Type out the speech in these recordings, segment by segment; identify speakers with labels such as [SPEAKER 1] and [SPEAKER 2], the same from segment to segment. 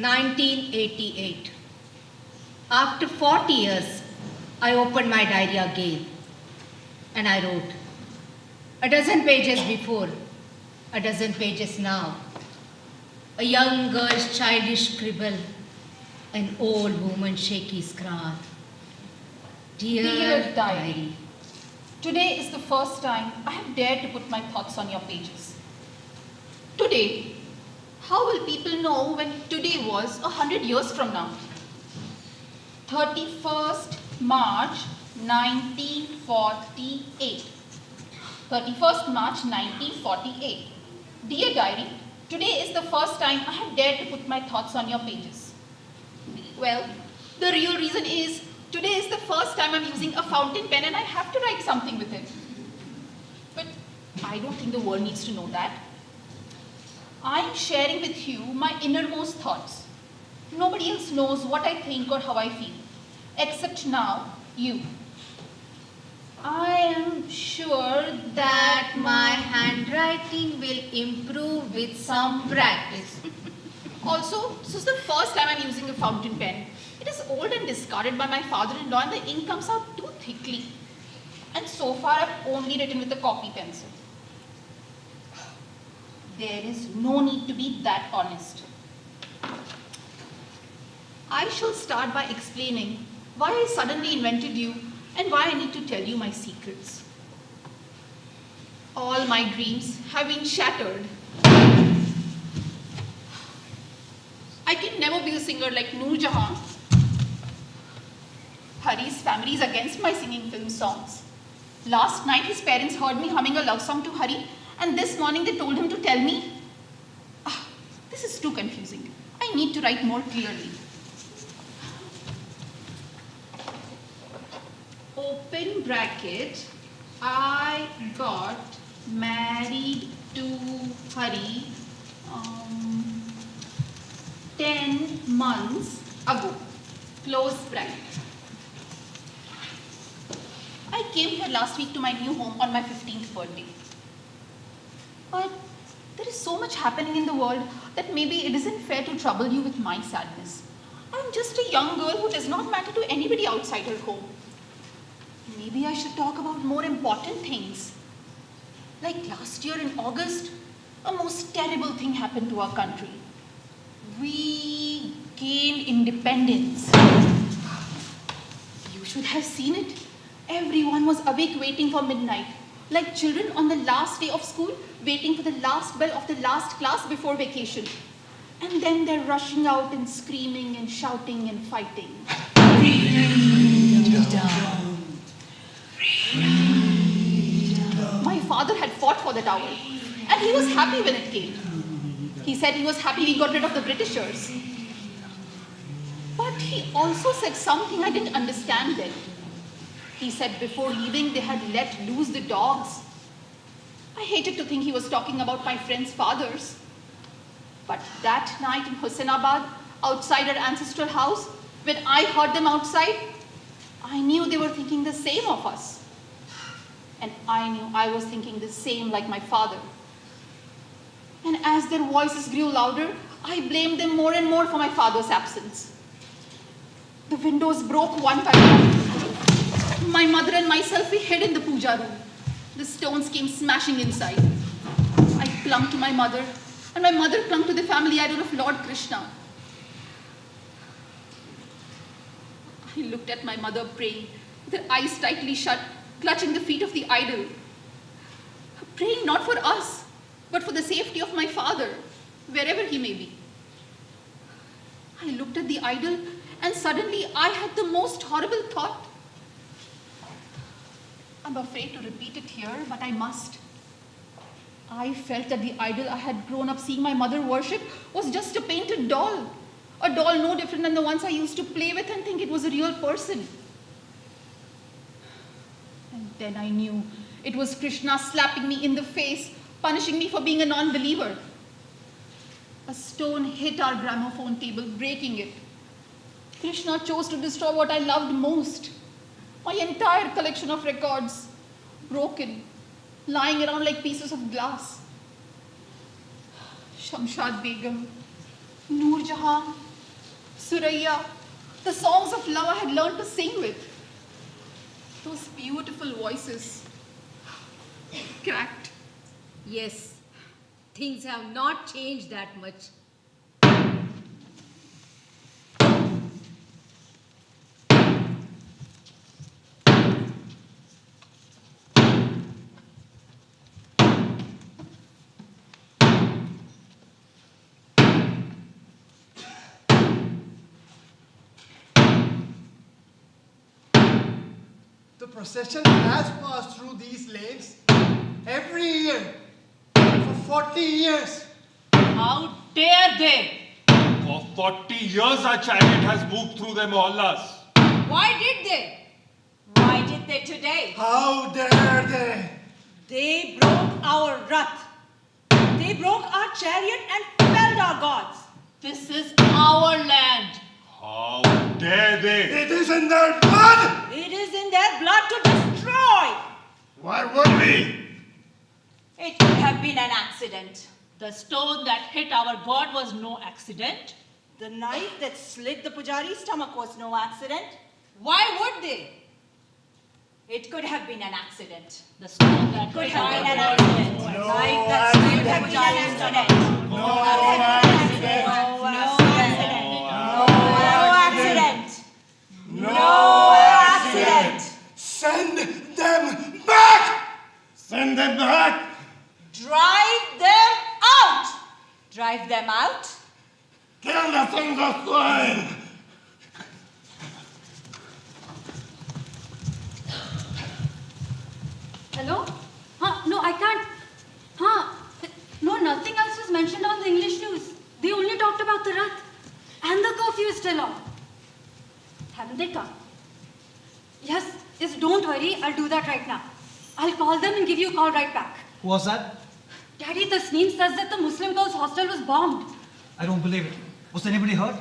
[SPEAKER 1] 1988. After 40 years, I opened my diary again and I wrote a dozen pages before, a dozen pages now. A young girl's childish scribble, an old woman's shaky scrawl.
[SPEAKER 2] Dear diary, today is the first time I have dared to put my thoughts on your pages. Today, how will people know when today was 100 years from now? 31st March 1948. 31st March 1948. Dear diary, today is the first time I have dared to put my thoughts on your pages. Well, the real reason is today is the first time I'm using a fountain pen and I have to write something with it. But I don't think the world needs to know that. I'm sharing with you my innermost thoughts. Nobody else knows what I think or how I feel, except now, you. I am sure
[SPEAKER 1] That my handwriting will improve with some practice.
[SPEAKER 2] Also, this is the first time I'm using a fountain pen. It is old and discarded by my father-in-law and the ink comes out too thickly. And so far I've only written with a copy pencil. There is no need to be that honest. I shall start by explaining why I suddenly invented you and why I need to tell you my secrets. All my dreams have been shattered. I can never be a singer like Noor Jahan. Hari's family is against my singing film songs. Last night his parents heard me humming a love song to Hari, and this morning they told him to tell me. This is too confusing. I need to write more clearly. Open bracket, I got married to Hari 10 months ago. Close bracket. I came here last week to my new home on my 15th birthday. But there is so much happening in the world that maybe it isn't fair to trouble you with my sadness. I'm just a young girl who does not matter to anybody outside her home. Maybe I should talk about more important things. Like last year in August, a most terrible thing happened to our country. We gained independence. You should have seen it. Everyone was awake waiting for midnight, like children on the last day of school, waiting for the last bell of the last class before vacation. And then they're rushing out and screaming and shouting and fighting. Freedom. My father had fought for that hour, and he was happy when it came. He said he was happy we got rid of the Britishers. But he also said something I didn't understand then. He said before leaving they had let loose the dogs. I hated to think he was talking about my friends' fathers. But that night in Hossenabad, outside our ancestral house, when I heard them outside, I knew they were thinking the same of us. And I knew I was thinking the same like my father. And as their voices grew louder, I blamed them more and more for my father's absence. The windows broke one by one. My mother and myself, we hid in the puja room. The stones came smashing inside. I clung to my mother, and my mother clung to the family idol of Lord Krishna. I looked at my mother praying, with her eyes tightly shut, clutching the feet of the idol. Praying not for us, but for the safety of my father, wherever he may be. I looked at the idol, and suddenly I had the most horrible thought. I'm afraid to repeat it here, but I must. I felt that the idol I had grown up seeing my mother worship was just a painted doll. A doll no different than the ones I used to play with and think it was a real person. And then I knew it was Krishna slapping me in the face, punishing me for being a non-believer. A stone hit our gramophone table, breaking it. Krishna chose to destroy what I loved most. My entire collection of records, broken, lying around like pieces of glass. Shamshad Begum, Noor Jahan, Suraya, the songs of love I had learned to sing with. Those beautiful voices. Cracked.
[SPEAKER 1] Yes, things have not changed that much.
[SPEAKER 3] The procession has passed through these lanes every year for 40 years.
[SPEAKER 4] How dare they?
[SPEAKER 5] For 40 years our chariot has moved through the mohallas.
[SPEAKER 1] Why did they?
[SPEAKER 4] Why did they today?
[SPEAKER 3] How dare they?
[SPEAKER 4] They broke our Rath. They broke our chariot and felled our gods. This is our land.
[SPEAKER 5] How dare they?
[SPEAKER 3] It is in their blood!
[SPEAKER 4] It is in their blood to destroy.
[SPEAKER 3] Why would we?
[SPEAKER 4] It could have been an accident. The stone that hit our god was no accident. The knife that slit the pujari's stomach was no accident.
[SPEAKER 1] Why would they?
[SPEAKER 4] It could have been an accident. The stone that could have been an accident. The knife that slit the pujari's stomach.
[SPEAKER 3] No accident!
[SPEAKER 4] No accident!
[SPEAKER 3] Send them back! Send them back!
[SPEAKER 4] Drive them out! Drive them out?
[SPEAKER 3] Kill the sons of swine!
[SPEAKER 6] Hello? No, I can't. No, nothing else was mentioned on the English news. They only talked about the Rath. And the curfew is still on. Haven't they come? Yes, don't worry. I'll do that right now. I'll call them and give you a call right back.
[SPEAKER 7] Who was that?
[SPEAKER 6] Daddy, the Tasneem says that the Muslim girls' hostel was bombed.
[SPEAKER 7] I don't believe it. Was anybody hurt?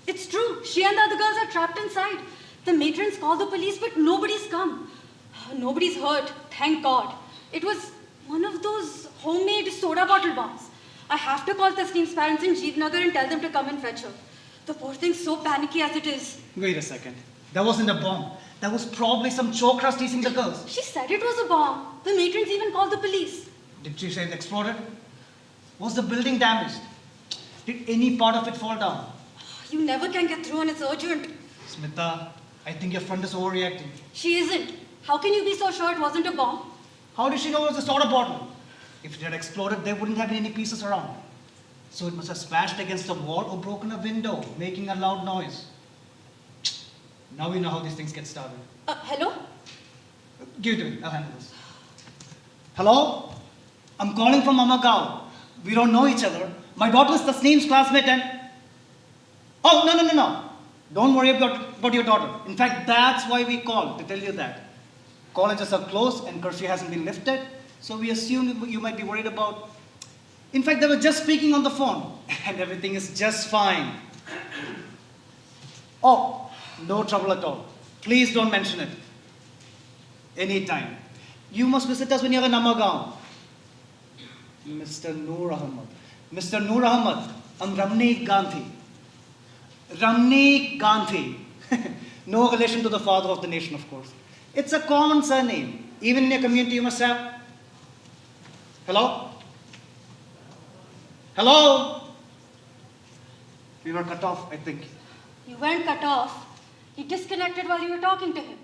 [SPEAKER 6] It's true. She and the other girls are trapped inside. The matrons called the police, but nobody's come. Nobody's hurt, thank God. It was one of those homemade soda bottle bombs. I have to call Tasneem's parents in Jeevnagar and tell them to come and fetch her. The poor thing's so panicky as it is.
[SPEAKER 7] Wait a second. That wasn't a bomb. That was probably some chokras teasing the girls.
[SPEAKER 6] She said it was a bomb. The matrons even called the police.
[SPEAKER 7] Did she say it exploded? Was the building damaged? Did any part of it fall down?
[SPEAKER 6] You never can get through and it's urgent.
[SPEAKER 7] Smita, I think your friend is overreacting.
[SPEAKER 6] She isn't. How can you be so sure it wasn't a bomb?
[SPEAKER 7] How did she know it was a soda bottle? If it had exploded, there wouldn't have been any pieces around. So it must have smashed against a wall or broken a window, making a loud noise. Now we know how these things get started.
[SPEAKER 6] Hello?
[SPEAKER 7] Give it to me. I'll handle this. Hello? I'm calling from Amagaon. We don't know each other. My daughter is Tasneem's classmate and... Oh, no. Don't worry about your daughter. In fact, that's why we called, to tell you that. Colleges are closed and curfew hasn't been lifted, so we assume you might be worried about... In fact, they were just speaking on the phone, and everything is just fine. Oh, no trouble at all. Please don't mention it. Anytime. You must visit us when you're in Amagaon. Mr. Noor Ahmed. Mr. Noor Ahmed, I'm Ramneek Gandhi. Ramneek Gandhi. No relation to the father of the nation, of course. It's a common surname. Even in your community, you must have... Hello? Hello? We were cut off, I think.
[SPEAKER 6] You weren't cut off. He disconnected while you were talking to him.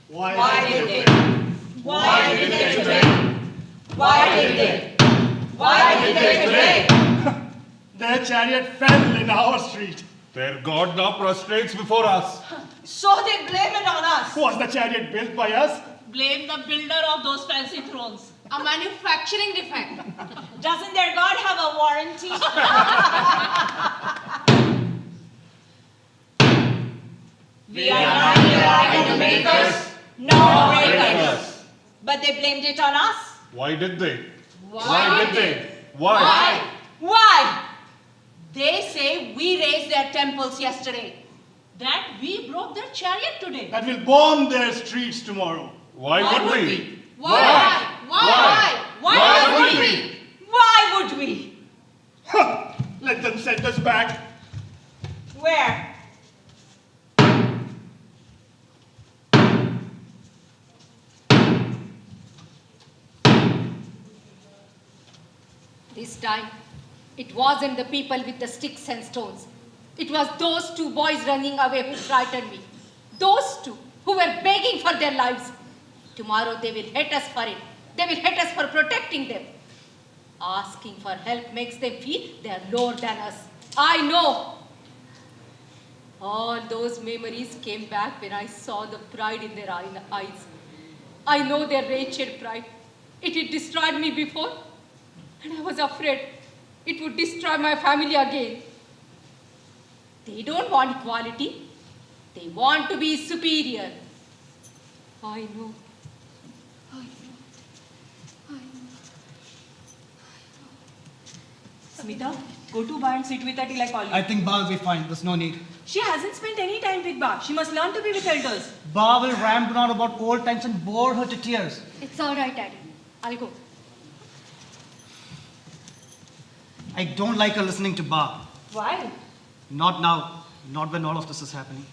[SPEAKER 4] Why did they? Why did they today? Why did they? Why did they today?
[SPEAKER 3] Their chariot fell in our street.
[SPEAKER 5] Their god now prostrates before us.
[SPEAKER 4] So they blame it on us.
[SPEAKER 3] Was the chariot built by us?
[SPEAKER 4] Blame the builder of those fancy thrones.
[SPEAKER 1] A manufacturing defect.
[SPEAKER 4] Doesn't their god have a warranty? We are neither the makers nor breakers. But they blamed it on us.
[SPEAKER 5] Why did they?
[SPEAKER 1] Why
[SPEAKER 5] did they? Why?
[SPEAKER 4] Why? Why? They say we raised their temples yesterday. That we broke their chariot today.
[SPEAKER 3] That will bomb their streets tomorrow.
[SPEAKER 5] Why would we?
[SPEAKER 1] Why?
[SPEAKER 4] Why would we? Why would we?
[SPEAKER 3] Let them send us back.
[SPEAKER 1] This time, it wasn't the people with the sticks and stones. It was those two boys running away who frightened me. Those two who were begging for their lives. Tomorrow they will hate us for it. They will hate us for protecting them. Asking for help makes them feel they are lower than us. I know. All those memories came back when I saw the pride in their eyes. I know their wretched pride. It had destroyed me before, and I was afraid it would destroy my family again. They don't want equality. They want to be superior. I know.
[SPEAKER 4] Smita, go to Ba and sit with her till I call you.
[SPEAKER 7] I think Ba will be fine. There's no need.
[SPEAKER 4] She hasn't spent any time with Ba. She must learn to be with elders.
[SPEAKER 7] Ba will ramble on about old times and bore her to tears.
[SPEAKER 6] It's all right, Daddy. I'll go.
[SPEAKER 7] I don't like her listening to Ba.
[SPEAKER 4] Why?
[SPEAKER 7] Not now. Not when all of this is happening.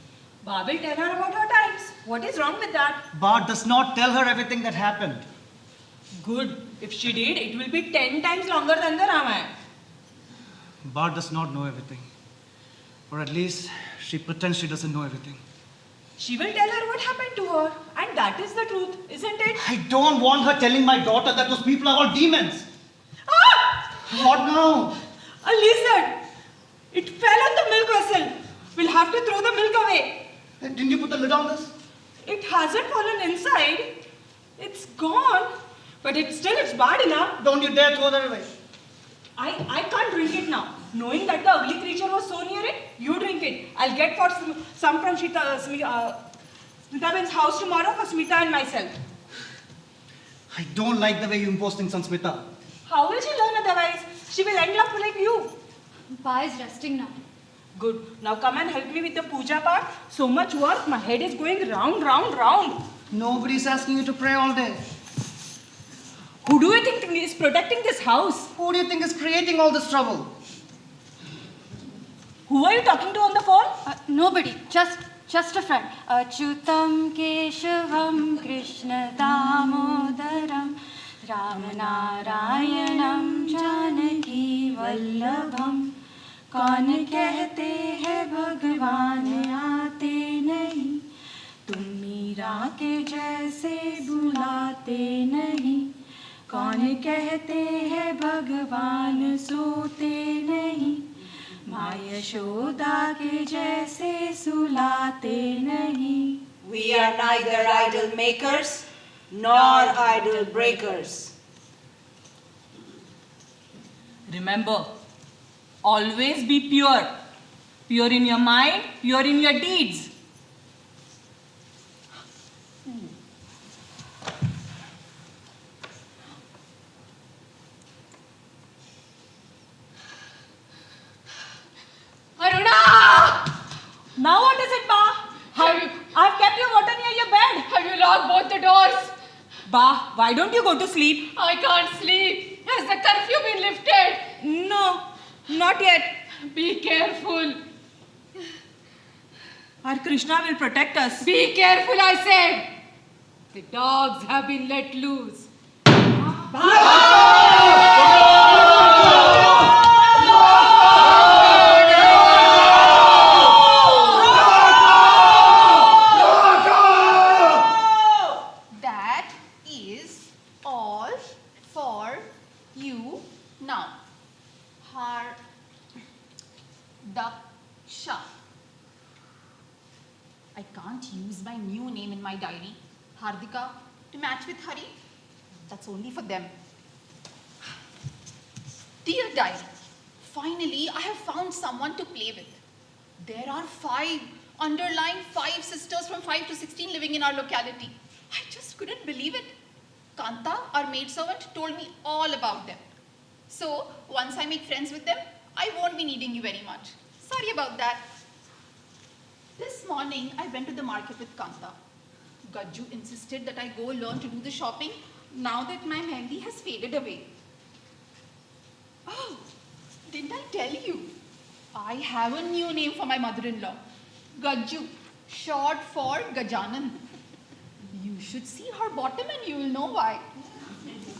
[SPEAKER 4] Ba will tell her about her times. What is wrong with that?
[SPEAKER 7] Ba does not tell her everything that happened.
[SPEAKER 4] Good. If she did, it will be 10 times longer than the Ramayana.
[SPEAKER 7] Ba does not know everything. Or at least, she pretends she doesn't know everything.
[SPEAKER 4] She will tell her what happened to her. And that is the truth, isn't it?
[SPEAKER 7] I don't want her telling my daughter that those people are all demons.
[SPEAKER 4] Ah!
[SPEAKER 7] What now?
[SPEAKER 4] A lizard! It fell on the milk vessel. We'll have to throw the milk away.
[SPEAKER 7] Didn't you put the lid on this?
[SPEAKER 4] It hasn't fallen inside. It's gone. But it's bad enough.
[SPEAKER 7] Don't you dare throw that away.
[SPEAKER 4] I can't drink it now. Knowing that the ugly creature was so near it, you drink it. I'll get for some from Smitaben's house tomorrow for Smita and myself.
[SPEAKER 7] I don't like the way you impose things on Smita.
[SPEAKER 4] How will she learn otherwise? She will end up like you.
[SPEAKER 6] Pa is resting now.
[SPEAKER 4] Good. Now come and help me with the puja part. So much work. My head is going round, round, round.
[SPEAKER 7] Nobody's asking you to pray all day.
[SPEAKER 4] Who do you think is protecting this house?
[SPEAKER 7] Who do you think is creating all this trouble?
[SPEAKER 4] Who are you talking to on the phone?
[SPEAKER 6] Nobody. Just a friend. Achyutam Keshavam Krishna Damodaram Ramanarayanam Janaki Vallabham कौन कहते हैं भगवान आते नहीं तुम मीरा के जैसे बुलाते नहीं कौन कहते हैं भगवान सोते नहीं माँ यशोदा के जैसे सुलाते नहीं
[SPEAKER 4] We are neither idol makers nor idol breakers. Remember, always be pure. Pure in your mind, pure in your deeds.
[SPEAKER 1] Aruna!
[SPEAKER 4] Now what is it, Ba? I've kept your water near your bed.
[SPEAKER 1] Have you locked both the doors?
[SPEAKER 4] Ba, why don't you go to sleep?
[SPEAKER 1] I can't sleep. Has the curfew been lifted?
[SPEAKER 4] No, not yet.
[SPEAKER 1] Be careful.
[SPEAKER 4] Our Krishna will protect us.
[SPEAKER 1] Be careful, I said. The dogs have been let loose.
[SPEAKER 2] That is all for you now. Daksha. I can't use my new name in my diary, Hardika, to match with Hari. That's only for them. Dear diary, finally I have found someone to play with. There are 5 sisters from 5 to 16 living in our locality. I just couldn't believe it. Kanta, our maidservant, told me all about them. So, once I make friends with them, I won't be needing you very much. Sorry about that. This morning, I went to the market with Kanta. Gajju insisted that I go learn to do the shopping now that my mehendi has faded away. Oh, didn't I tell you? I have a new name for my mother-in-law. Gajju, short for Gajanan. You should see her bottom and you will know why.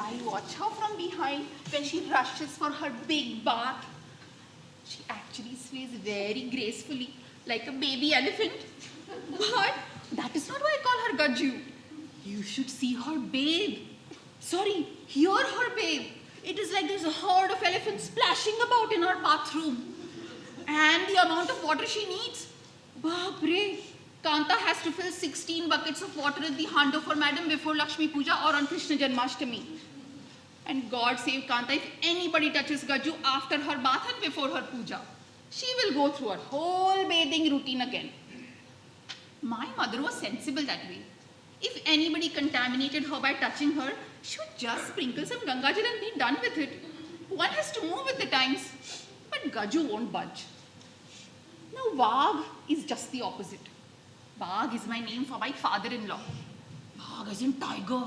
[SPEAKER 2] I watch her from behind when she rushes for her big bath. She actually sways very gracefully, like a baby elephant. But that is not why I call her Gaju. You should see her bathe. Sorry, hear her bathe. It is like there's a herd of elephants splashing about in her bathroom. And the amount of water she needs. Baapre. Kanta has to fill 16 buckets of water in the hando for Madam before Lakshmi Puja or on Krishna Janmashtami. And God save Kanta if anybody touches Gaju after her bath and before her puja. She will go through her whole bathing routine again. My mother was sensible that way. If anybody contaminated her by touching her, she would just sprinkle some Gangajal and be done with it. One has to move with the times. But Gaju won't budge. Now Vagh is just the opposite. Vagh is my name for my father-in-law. Vagh as in tiger.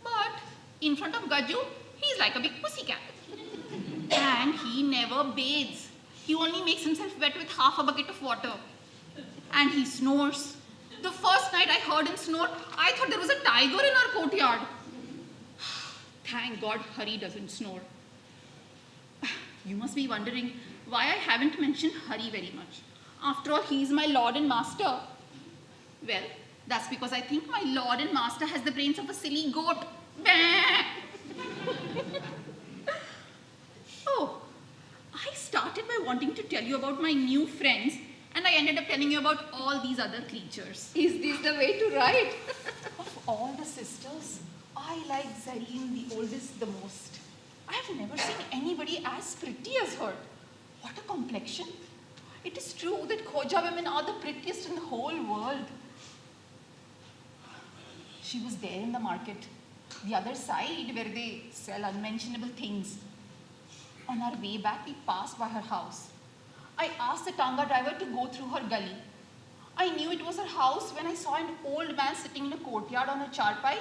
[SPEAKER 2] But in front of Gaju, he's like a big pussycat. And he never bathes. He only makes himself wet with half a bucket of water. And he snores. The first night I heard him snore, I thought there was a tiger in our courtyard. Thank God Hari doesn't snore. You must be wondering why I haven't mentioned Hari very much. After all, he is my lord and master. Well, that's because I think my lord and master has the brains of a silly goat. Bah! Oh, I started by wanting to tell you about my new friends, and I ended up telling you about all these other creatures.
[SPEAKER 6] Is this the way to write?
[SPEAKER 2] Of all the sisters, I like Zareen, the oldest, the most. I have never seen anybody as pretty as her. What a complexion. It is true that Khoja women are the prettiest in the whole world. She was there in the market, the other side where they sell unmentionable things. On our way back, we passed by her house. I asked the tanga driver to go through her gully. I knew it was her house when I saw an old man sitting in a courtyard on a charpai,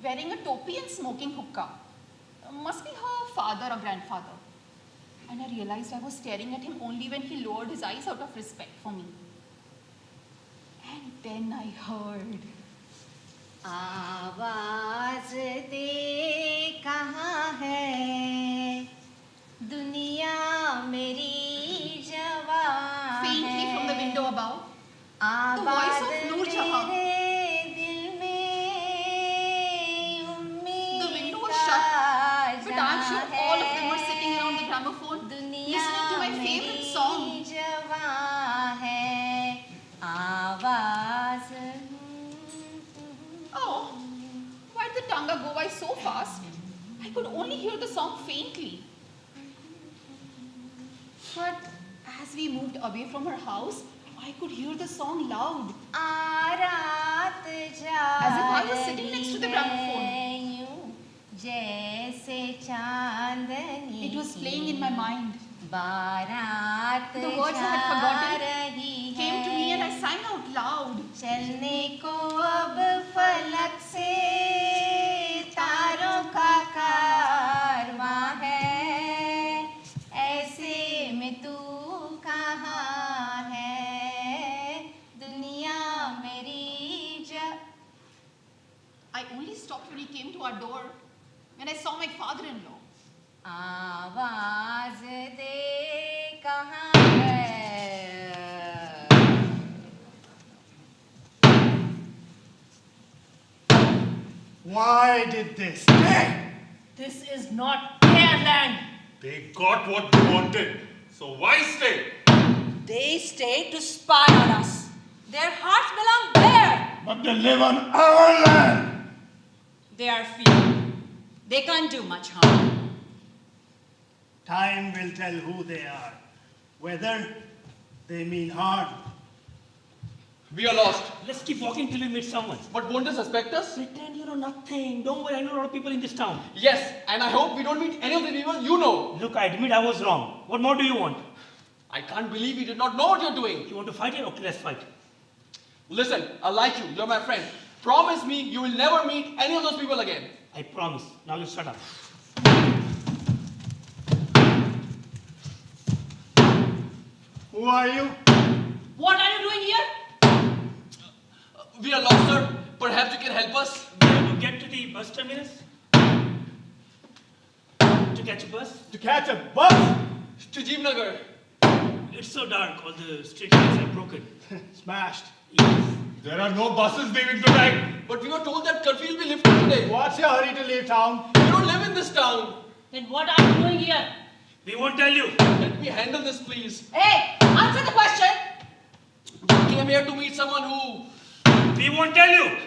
[SPEAKER 2] wearing a topi and smoking hookah. Must be her father or grandfather. And I realized I was staring at him only when he lowered his eyes out of respect for me. And then I heard.
[SPEAKER 1] आवाज दे कहाँ है दुनिया मेरी जवां
[SPEAKER 2] Faintly from the window above,
[SPEAKER 1] आबाद
[SPEAKER 2] voice of Noor Jahan.
[SPEAKER 1] तेरे दिल में
[SPEAKER 2] The
[SPEAKER 1] उम्मीद
[SPEAKER 2] window was
[SPEAKER 1] का
[SPEAKER 2] shut, but I'm sure
[SPEAKER 1] जहां
[SPEAKER 2] all of them were
[SPEAKER 1] है।
[SPEAKER 2] sitting around the gramophone,
[SPEAKER 1] दुनिया
[SPEAKER 2] listening to my favorite song.
[SPEAKER 1] मेरी जवां है आवाज
[SPEAKER 2] Oh, why did the tanga go by so fast? I could only hear the song faintly. But as we moved away from her house, I could hear the song loud.
[SPEAKER 1] आरात जा
[SPEAKER 2] As if I was sitting next to the gramophone.
[SPEAKER 1] रही यूं जैसे चांदनी
[SPEAKER 2] It was playing in my mind.
[SPEAKER 1] बारात
[SPEAKER 2] The words I had forgotten
[SPEAKER 1] रही
[SPEAKER 2] came to me and I sang out loud.
[SPEAKER 1] चलने को अब फलक से तारों का कारवां है ऐसे में तू कहाँ है दुनिया मेरी
[SPEAKER 2] I only stopped when he came to our door, when I saw my father-in-law.
[SPEAKER 1] आवाज दे कहाँ है
[SPEAKER 3] Why did they stay?
[SPEAKER 4] This is not their land.
[SPEAKER 5] They got what they wanted. So why stay?
[SPEAKER 4] They stayed to spy on us. Their hearts belong there.
[SPEAKER 5] But they live on our land.
[SPEAKER 4] They are few. They can't do much harm.
[SPEAKER 3] Time will tell who they are, whether they mean harm.
[SPEAKER 8] We are lost.
[SPEAKER 9] Let's keep walking till we meet someone.
[SPEAKER 8] But won't they suspect us?
[SPEAKER 9] Pretend you know nothing. Don't worry, I know a lot of people in this town.
[SPEAKER 8] Yes, and I hope we don't meet any of the people you know.
[SPEAKER 9] Look, I admit I was wrong. What more do you want?
[SPEAKER 8] I can't believe you did not know what you're doing.
[SPEAKER 9] You want to fight it? Okay, let's fight.
[SPEAKER 8] Listen, I like you. You're my friend. Promise me you will never meet any of those people again.
[SPEAKER 9] I promise. Now you shut up.
[SPEAKER 3] Who are you?
[SPEAKER 4] What are you doing here?
[SPEAKER 8] We are lost, sir. Perhaps you can help us.
[SPEAKER 9] We have to get to the bus terminus. catch a bus?
[SPEAKER 3] To catch a bus?
[SPEAKER 8] To Jeevnagar.
[SPEAKER 9] It's so dark, all the street lights are broken.
[SPEAKER 3] Smashed.
[SPEAKER 9] Yes.
[SPEAKER 5] There are no buses leaving tonight.
[SPEAKER 8] But we were told that curfew will be lifted today.
[SPEAKER 3] What's your hurry to leave town?
[SPEAKER 8] We don't live in this town.
[SPEAKER 4] Then what are you doing here?
[SPEAKER 9] We won't tell you.
[SPEAKER 8] Let me handle this, please.
[SPEAKER 4] Hey, answer the question.
[SPEAKER 8] I came here to meet someone who...
[SPEAKER 9] We won't tell you.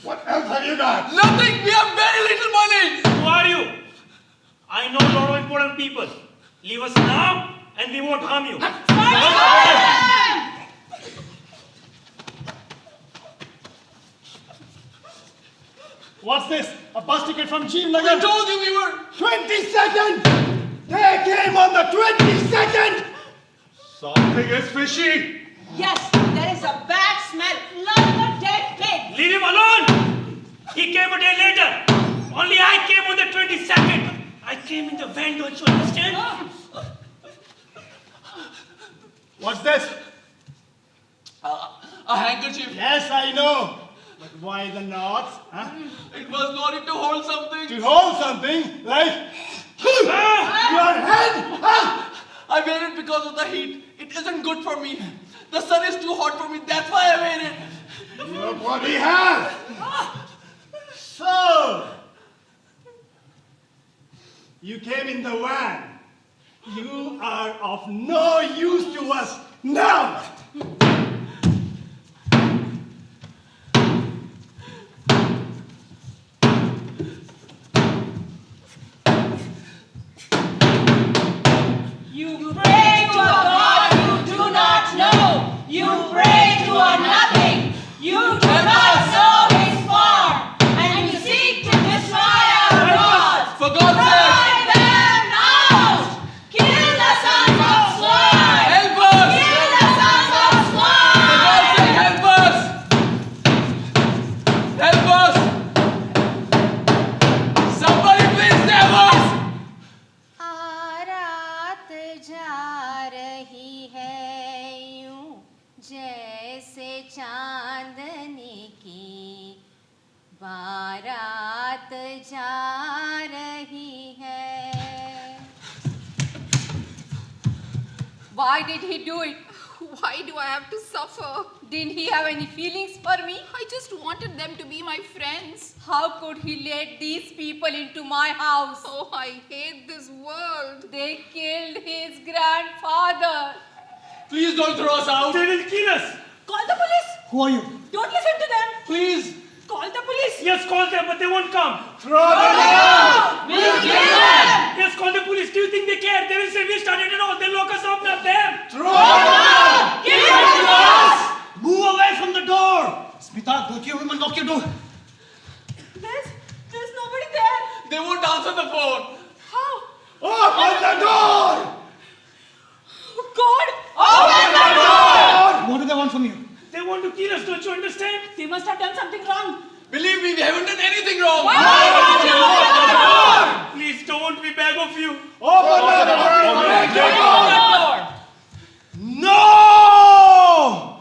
[SPEAKER 5] What else have you got?
[SPEAKER 8] Nothing! We have very little money!
[SPEAKER 9] Who are you? I know a lot of important people. Leave us now and we won't harm you.
[SPEAKER 3] What's this? A bus ticket from
[SPEAKER 8] I
[SPEAKER 3] Jeevnagar?
[SPEAKER 8] told you we were...
[SPEAKER 3] 22nd! They came on the 22nd!
[SPEAKER 5] Something is fishy.
[SPEAKER 4] Yes, there is a bad smell like a dead pig.
[SPEAKER 9] Leave him alone! He came a day later. Only I came on the 22nd. I came in the van, don't you understand?
[SPEAKER 3] What's this?
[SPEAKER 8] A handkerchief.
[SPEAKER 3] Yes, I know. But why the knots? Huh?
[SPEAKER 8] It was loaded to hold something.
[SPEAKER 3] To hold something like your head? Huh?
[SPEAKER 8] I wear it because of the heat. It isn't good for me. The sun is too hot for me. That's why I wear it.
[SPEAKER 3] Look what he has! So, you came in the van. You are of no use to us now!
[SPEAKER 4] You pray to a God you do not know. You pray to a nothing. You do not know his form. And you seek to destroy our gods.
[SPEAKER 8] For God's sake!
[SPEAKER 4] Drive them out. Kill the sons of swine.
[SPEAKER 8] Help us!
[SPEAKER 4] Kill the sons of
[SPEAKER 8] For God's
[SPEAKER 4] swine.
[SPEAKER 8] sake, help us! Help us! Somebody please save us!
[SPEAKER 1] रात जा रही है यूं जैसे चांदनी की बारात जा रही है. Why did he do it?
[SPEAKER 2] Why do I have to suffer?
[SPEAKER 1] Didn't he have any feelings for me?
[SPEAKER 2] I just wanted them to be my friends.
[SPEAKER 1] How could he let these people into my house?
[SPEAKER 2] Oh, I hate this world.
[SPEAKER 1] They killed his grandfather.
[SPEAKER 8] Please don't throw us out!
[SPEAKER 9] They will kill us.
[SPEAKER 4] Call the police.
[SPEAKER 7] Who are you?
[SPEAKER 4] Don't listen to them.
[SPEAKER 8] Please!
[SPEAKER 4] Call the police.
[SPEAKER 9] Yes, call them, but they won't come.
[SPEAKER 3] Throw them out!
[SPEAKER 4] We'll kill them.
[SPEAKER 9] Yes, call the police. Do you think they care? They will say we started it all. They'll lock us up, not them.
[SPEAKER 3] Throw them out!
[SPEAKER 4] Give them to us.
[SPEAKER 7] Move away from the door! Smita, go to your room and lock your door.
[SPEAKER 4] There's nobody there.
[SPEAKER 8] They won't answer the phone!
[SPEAKER 4] How?
[SPEAKER 3] Open the door!
[SPEAKER 4] God! Open the door!
[SPEAKER 7] What do they want from you?
[SPEAKER 9] They want to kill us, don't you understand?
[SPEAKER 4] They must have done something wrong.
[SPEAKER 8] Believe me, we haven't done anything wrong!
[SPEAKER 4] Why won't you open the door?
[SPEAKER 9] Please don't, we beg of you.
[SPEAKER 3] Open the door! Break the door!
[SPEAKER 4] Open the door.
[SPEAKER 7] No!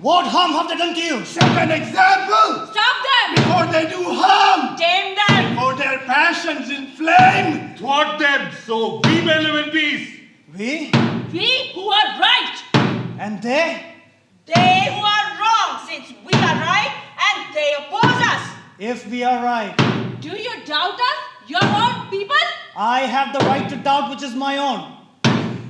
[SPEAKER 7] What harm have they done to you?
[SPEAKER 3] Set an example
[SPEAKER 4] Stop them.
[SPEAKER 3] before they do harm!
[SPEAKER 4] Tame them.
[SPEAKER 3] Before their passions inflame!
[SPEAKER 5] Thwart them so we may live in peace.
[SPEAKER 7] We
[SPEAKER 4] We who are right.
[SPEAKER 7] and they?
[SPEAKER 4] They who are wrong, since we are right and they oppose us.
[SPEAKER 7] If we are right,
[SPEAKER 4] Do you doubt us? Your own people?
[SPEAKER 7] I have the right to doubt which is my own.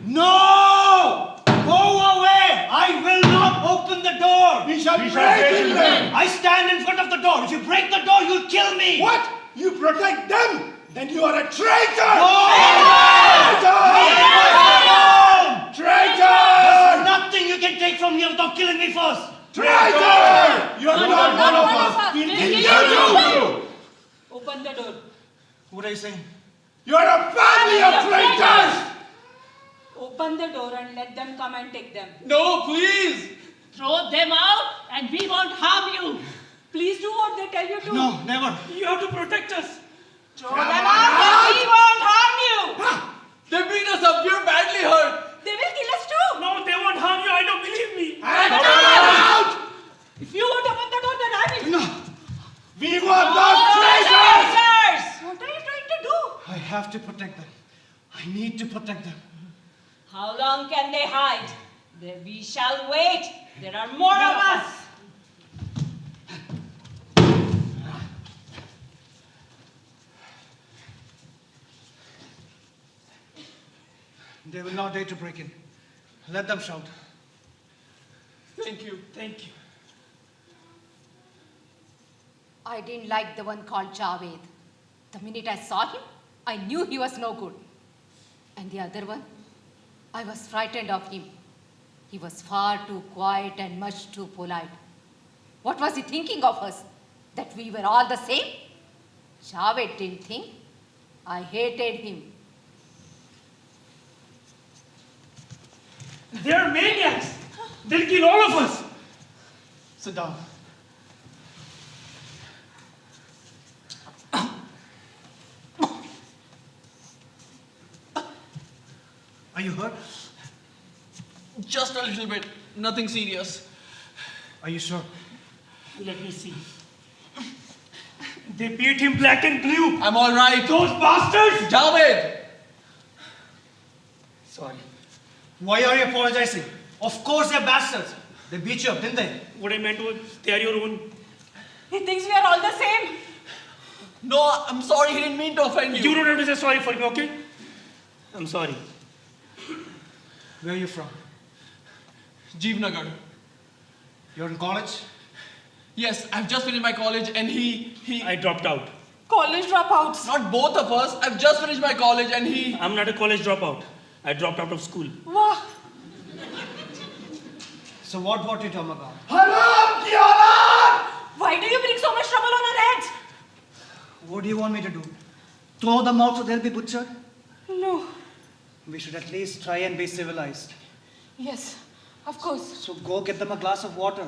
[SPEAKER 7] No! Go away! I will not open the door!
[SPEAKER 3] We shall
[SPEAKER 5] We shall
[SPEAKER 3] break
[SPEAKER 5] break
[SPEAKER 3] in
[SPEAKER 5] in
[SPEAKER 3] them!
[SPEAKER 7] I stand in front of the door. If you break the door, you'll kill me!
[SPEAKER 3] What? You protect them? Then you are a traitor!
[SPEAKER 7] No!
[SPEAKER 3] Traitor!
[SPEAKER 7] There's nothing you can take from me without killing me first.
[SPEAKER 3] Traitor! You are not one of us! We'll kill you!
[SPEAKER 4] Open the door.
[SPEAKER 7] What are you saying?
[SPEAKER 3] You are a family of traitors!
[SPEAKER 4] Open the door and let them come and take them.
[SPEAKER 8] No, please!
[SPEAKER 4] Throw them out and we won't harm you. Please do what they tell you to.
[SPEAKER 7] No, never.
[SPEAKER 9] You have to protect us.
[SPEAKER 4] Throw them out and we won't harm you.
[SPEAKER 8] They beat us up, we are badly
[SPEAKER 4] How long can they hide? We shall wait. There are more of us.
[SPEAKER 7] They will not dare to break in. Let them shout.
[SPEAKER 8] Thank you.
[SPEAKER 9] Thank you.
[SPEAKER 1] I didn't like the one called Javed. The minute I saw him, I knew he was no good. And the other one, I was frightened of him. He was far too quiet and much too polite. What was he thinking of us? That we were all the same? Javed didn't think. I hated him.
[SPEAKER 9] They are maniacs. They'll kill all of us.
[SPEAKER 7] Sit down. Are you hurt?
[SPEAKER 8] Just a little bit. Nothing serious.
[SPEAKER 7] Are you sure?
[SPEAKER 9] Let me see. They beat him black and blue.
[SPEAKER 8] I'm all right.
[SPEAKER 9] Those bastards!
[SPEAKER 8] Javed!
[SPEAKER 7] Sorry. Why are you apologizing? Of course they're bastards. They beat you up, didn't they?
[SPEAKER 9] What I meant was, they are your own.
[SPEAKER 4] He thinks we are all the same.
[SPEAKER 8] No, I'm sorry. He didn't mean to offend you.
[SPEAKER 9] You don't have to say sorry for me, okay? I'm sorry.
[SPEAKER 7] Where are you from?
[SPEAKER 8] Jeevnagar.
[SPEAKER 7] You're in college?
[SPEAKER 8] Yes, I've just finished my college and
[SPEAKER 9] I dropped out.
[SPEAKER 4] College dropouts.
[SPEAKER 8] Not both of us. I've just finished my college and he...
[SPEAKER 9] I'm not a college dropout. I dropped out of school.
[SPEAKER 4] Wow.
[SPEAKER 7] So what brought you to Amagaon?
[SPEAKER 4] Why do you bring so much trouble on our heads?
[SPEAKER 7] What do you want me to do? Throw them out so they'll be butchered?
[SPEAKER 4] No.
[SPEAKER 7] We should at least try and be civilized.
[SPEAKER 4] Yes, of course.
[SPEAKER 7] So go get them a glass of water.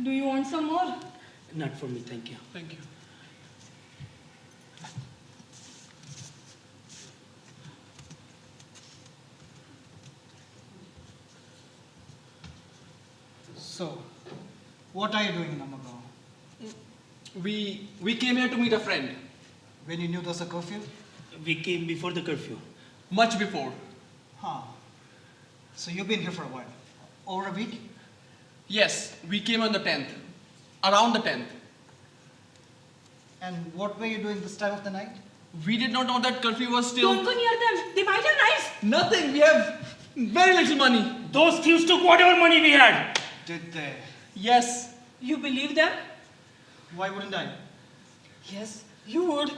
[SPEAKER 6] Do you want some more?
[SPEAKER 9] Not for me, thank you.
[SPEAKER 8] Thank you.
[SPEAKER 7] So, what are you doing in Amagaon?
[SPEAKER 8] We came here to meet a friend.
[SPEAKER 7] When you knew there was a curfew?
[SPEAKER 9] We came before the curfew.
[SPEAKER 8] Much before.
[SPEAKER 7] Huh. So you've been here for a while. Over a week?
[SPEAKER 8] Yes, we came on the 10th. Around the 10th.
[SPEAKER 7] And what were you doing this time of the night?
[SPEAKER 8] We did not know that curfew was still...
[SPEAKER 4] Don't go near them. They might have knives.
[SPEAKER 8] Nothing. We have very little money.
[SPEAKER 9] Those thieves took whatever money we had.
[SPEAKER 7] Did they?
[SPEAKER 8] Yes.
[SPEAKER 4] You believe them?
[SPEAKER 7] Why wouldn't I?
[SPEAKER 4] Yes, you would.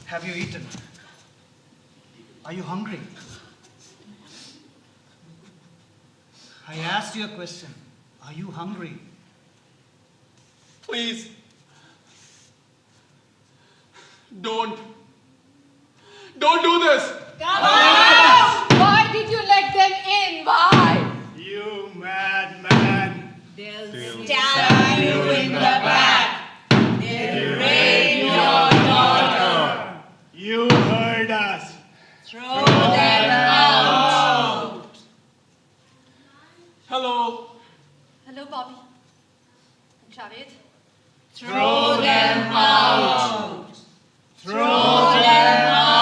[SPEAKER 7] Have you eaten? Are you hungry? I asked you a question. Are you hungry?
[SPEAKER 8] Please. Don't do this.
[SPEAKER 1] Why did you let them in? Why?
[SPEAKER 5] You madman.
[SPEAKER 4] They'll stab you in the back. They'll rape your daughter.
[SPEAKER 5] You heard us.
[SPEAKER 4] Throw them out.
[SPEAKER 8] Hello.
[SPEAKER 6] Hello, Bobby. Javed.
[SPEAKER 4] Throw them out. Throw them out.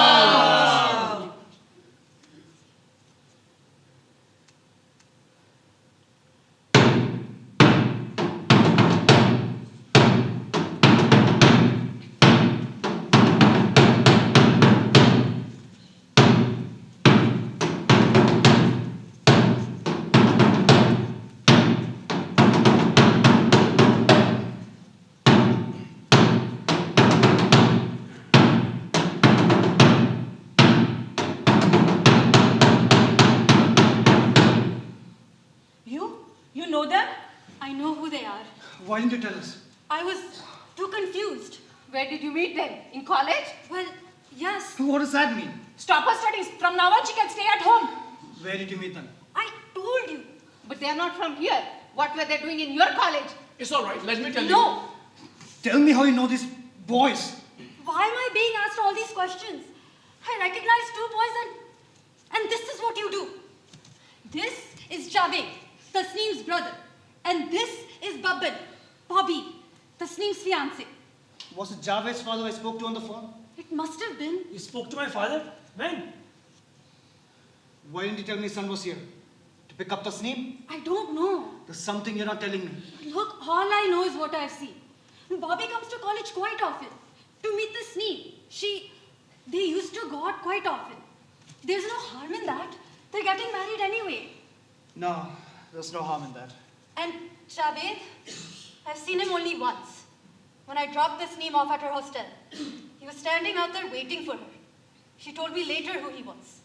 [SPEAKER 4] You know them?
[SPEAKER 6] I know who they are.
[SPEAKER 7] Why didn't you tell us?
[SPEAKER 6] I was too confused.
[SPEAKER 2] Where did you meet them? In college?
[SPEAKER 6] Well, yes.
[SPEAKER 7] What does that mean?
[SPEAKER 4] Stop her studies. From now on, she can stay at home.
[SPEAKER 7] Where did you meet them?
[SPEAKER 6] I told you.
[SPEAKER 2] But they are not from here. What were they doing in your college?
[SPEAKER 8] It's all right. Let me tell you.
[SPEAKER 6] No.
[SPEAKER 7] Tell me how you know these boys.
[SPEAKER 6] Why am I being asked all these questions? I recognize two boys and this is what you do. This is Javed, Tasneem's brother. And this is Babban, Bobby, Tasneem's fiancé.
[SPEAKER 7] Was it Javed's father I spoke to on the phone?
[SPEAKER 6] It must have been.
[SPEAKER 9] You spoke to my father? When?
[SPEAKER 7] Why didn't you tell me his son was here? To pick up Tasneem?
[SPEAKER 6] I don't know.
[SPEAKER 7] There's something you're not telling me.
[SPEAKER 6] Look, all I know is what I've seen. Bobby comes to college quite often to meet Tasneem. They used to go out quite often. There's no harm in that. They're getting married anyway.
[SPEAKER 7] No, there's no harm in that.
[SPEAKER 6] And Javed, I've seen him only once. When I dropped Tasneem off at her hostel, he was standing out there waiting for her. She told me later who he was.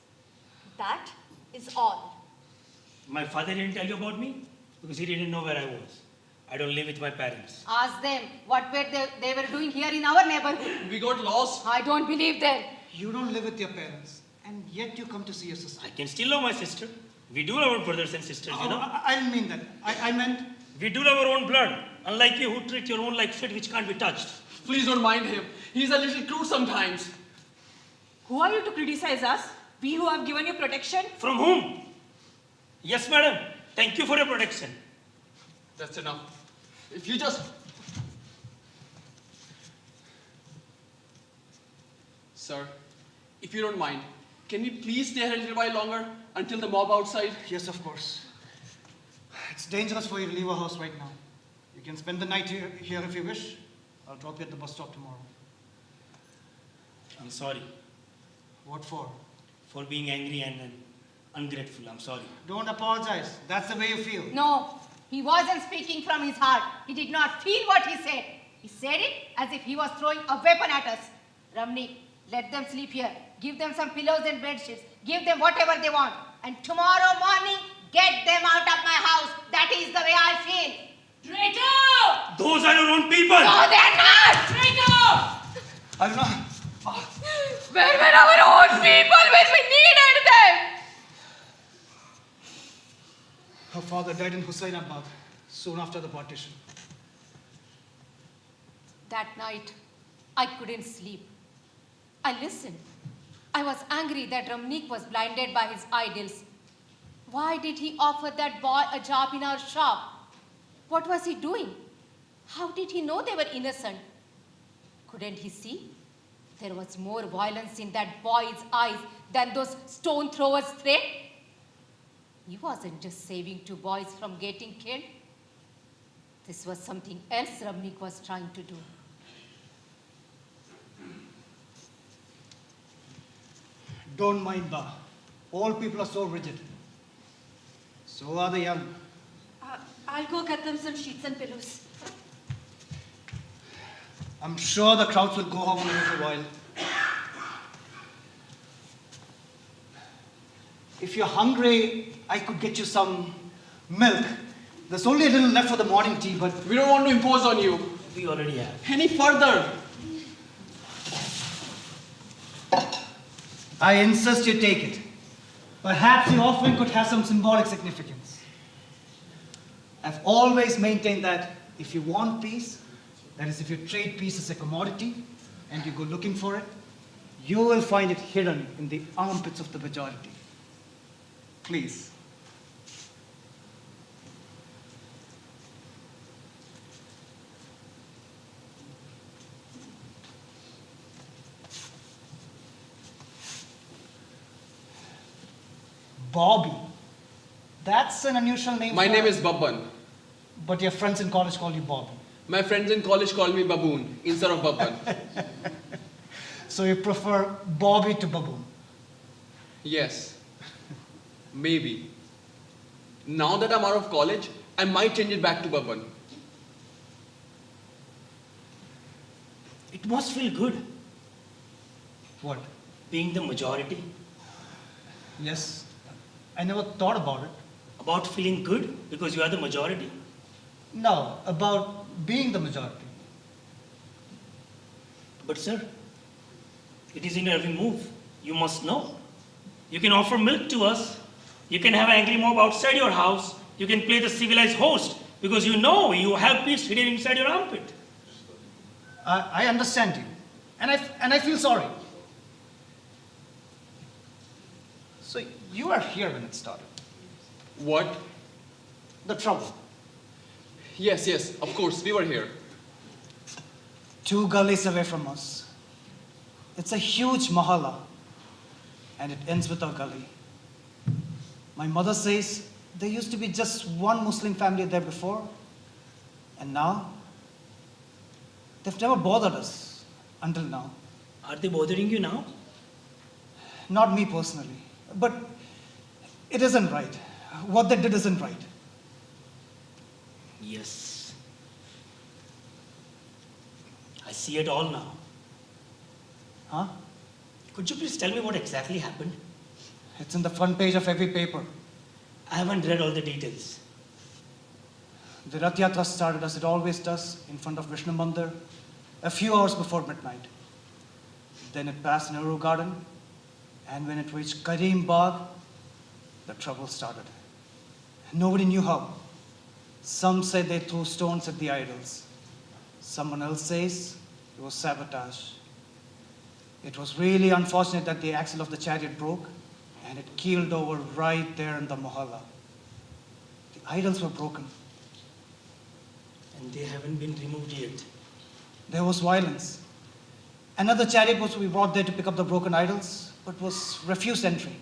[SPEAKER 6] That is all.
[SPEAKER 9] My father didn't tell you about me? Because he didn't know where I was. I don't live with my parents.
[SPEAKER 2] Ask them what were they were doing here in our neighborhood.
[SPEAKER 8] We got lost.
[SPEAKER 2] I don't believe them.
[SPEAKER 7] You don't live with your parents, and yet you come to see your sister.
[SPEAKER 9] I can still love my sister. We do love our brothers and sisters, you know.
[SPEAKER 7] I didn't mean that. I meant...
[SPEAKER 9] We do love our own blood. Unlike you who treat your own like shit which can't be touched.
[SPEAKER 8] Please don't mind him. He's a little crude sometimes.
[SPEAKER 4] Who are you to criticize us? We who have given you protection?
[SPEAKER 9] From whom? Yes, madam. Thank you for your protection.
[SPEAKER 8] That's enough. If you just... Sir, if you don't mind, can we please stay here a little while longer until the mob outside?
[SPEAKER 7] Yes, of course. It's dangerous for you to leave our house right now. You can spend the night here if you wish. I'll drop you at the bus stop tomorrow.
[SPEAKER 9] I'm sorry
[SPEAKER 7] What for?
[SPEAKER 9] for being angry and ungrateful. I'm sorry.
[SPEAKER 7] Don't apologize. That's the way you feel.
[SPEAKER 2] No, he wasn't speaking from his heart. He did not feel what he said. He said it as if he was throwing a weapon at us. Ramni, let them sleep here. Give them some pillows and bed sheets. Give them whatever they want. And tomorrow morning, get them out of my house. That is the way I feel.
[SPEAKER 4] Traitor!
[SPEAKER 9] Those are your own people!
[SPEAKER 2] No, they're not!
[SPEAKER 4] Traitor!
[SPEAKER 7] I don't know.
[SPEAKER 2] Where were our own people when we needed them?
[SPEAKER 7] Her father died in Husainabad soon after the partition.
[SPEAKER 2] That night, I couldn't sleep. I listened. I was angry that Ramnik was blinded by his idols. Why did he offer that boy a job in our shop? What was he doing? How did he know they were innocent? Couldn't he see? There was more violence in that boy's eyes than those stone throwers' threat. He wasn't just saving two boys from getting killed. This was something else Ramnik was trying to do.
[SPEAKER 7] Don't mind Ba. All people are so rigid. So are the young.
[SPEAKER 6] I'll go get them some sheets and pillows.
[SPEAKER 7] I'm sure the crowds will go home in a little while. If you're hungry, I could get you some milk. There's only a little left for the morning tea, but...
[SPEAKER 8] We don't want to impose on you.
[SPEAKER 9] We already have.
[SPEAKER 8] Any further?
[SPEAKER 7] I insist you take it. Perhaps the offering could have some symbolic significance. I've always maintained that if you want peace, that is, if you trade peace as a commodity and you go looking for it, you will find it hidden in the armpits of the majority. Please. Bobby. That's an unusual name.
[SPEAKER 8] My
[SPEAKER 7] for-
[SPEAKER 8] name is Babban.
[SPEAKER 7] But your friends in college call you Bobby.
[SPEAKER 8] My friends in college call me Baboon instead of Babban.
[SPEAKER 7] So you prefer Bobby to Baboon.
[SPEAKER 8] Yes. Maybe. Now that I'm out of college, I might change it back to Babban.
[SPEAKER 9] It must feel good
[SPEAKER 7] What?
[SPEAKER 9] being the majority.
[SPEAKER 7] Yes. I never thought about it.
[SPEAKER 9] About feeling good because you are the majority.
[SPEAKER 7] No, about being the majority.
[SPEAKER 9] But sir, it is in every move. You must know. You can offer milk to us. You can have an angry mob outside your house. You can play the civilized host because you know you have peace hidden inside your armpit.
[SPEAKER 7] I understand you, and I feel sorry. So you were here when it started.
[SPEAKER 8] What?
[SPEAKER 7] The trouble.
[SPEAKER 8] Yes, of course, we were here.
[SPEAKER 7] 2 gullies away from us. It's a huge mahalla, and it ends with our gully. My mother says there used to be just one Muslim family there before, and now they've never bothered us until now.
[SPEAKER 9] Are they bothering you now?
[SPEAKER 7] Not me personally, but it isn't right. What they did isn't right.
[SPEAKER 9] Yes. I see it all now.
[SPEAKER 7] Huh?
[SPEAKER 9] Could you please tell me what exactly happened?
[SPEAKER 7] It's in the front page of every paper.
[SPEAKER 9] I haven't read all the details.
[SPEAKER 7] The Rath Yatra started as it always does in front of Vishnu Mandir a few hours before midnight. Then it passed Nehru Garden, and when it reached Karim Bagh, the trouble started. Nobody knew how. Some say they threw stones at the idols. Someone else says it was sabotage. It was really unfortunate that the axle of the chariot broke and it keeled over right there in the mohalla. The idols were broken.
[SPEAKER 9] And they haven't been removed yet.
[SPEAKER 7] There was violence. Another chariot was to be brought there to pick up the broken idols, but was refused entry.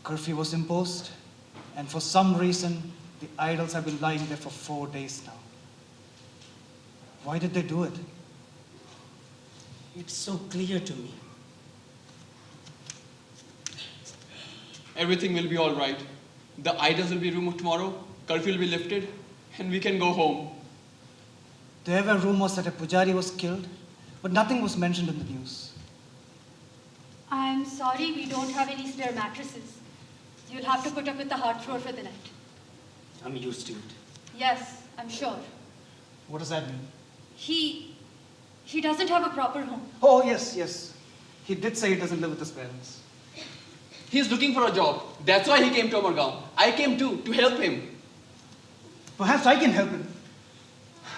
[SPEAKER 7] Curfew was imposed, and for some reason, the idols have been lying there for 4 days now. Why did they do it?
[SPEAKER 9] It's so clear to me.
[SPEAKER 8] Everything will be all right. The idols will be removed tomorrow, curfew will be lifted, and we can go home.
[SPEAKER 7] There were rumors that a pujari was killed, but nothing was mentioned in the news.
[SPEAKER 6] I'm sorry we don't have any spare mattresses. You'll have to put up with the hard floor for the night.
[SPEAKER 9] I'm used to it.
[SPEAKER 6] Yes, I'm sure.
[SPEAKER 7] What does that mean?
[SPEAKER 6] He doesn't have a proper home.
[SPEAKER 7] Oh, yes. He did say he doesn't live with his parents.
[SPEAKER 8] He's looking for a job. That's why he came to Amargaon. I came too, to help him.
[SPEAKER 7] Perhaps I can help him.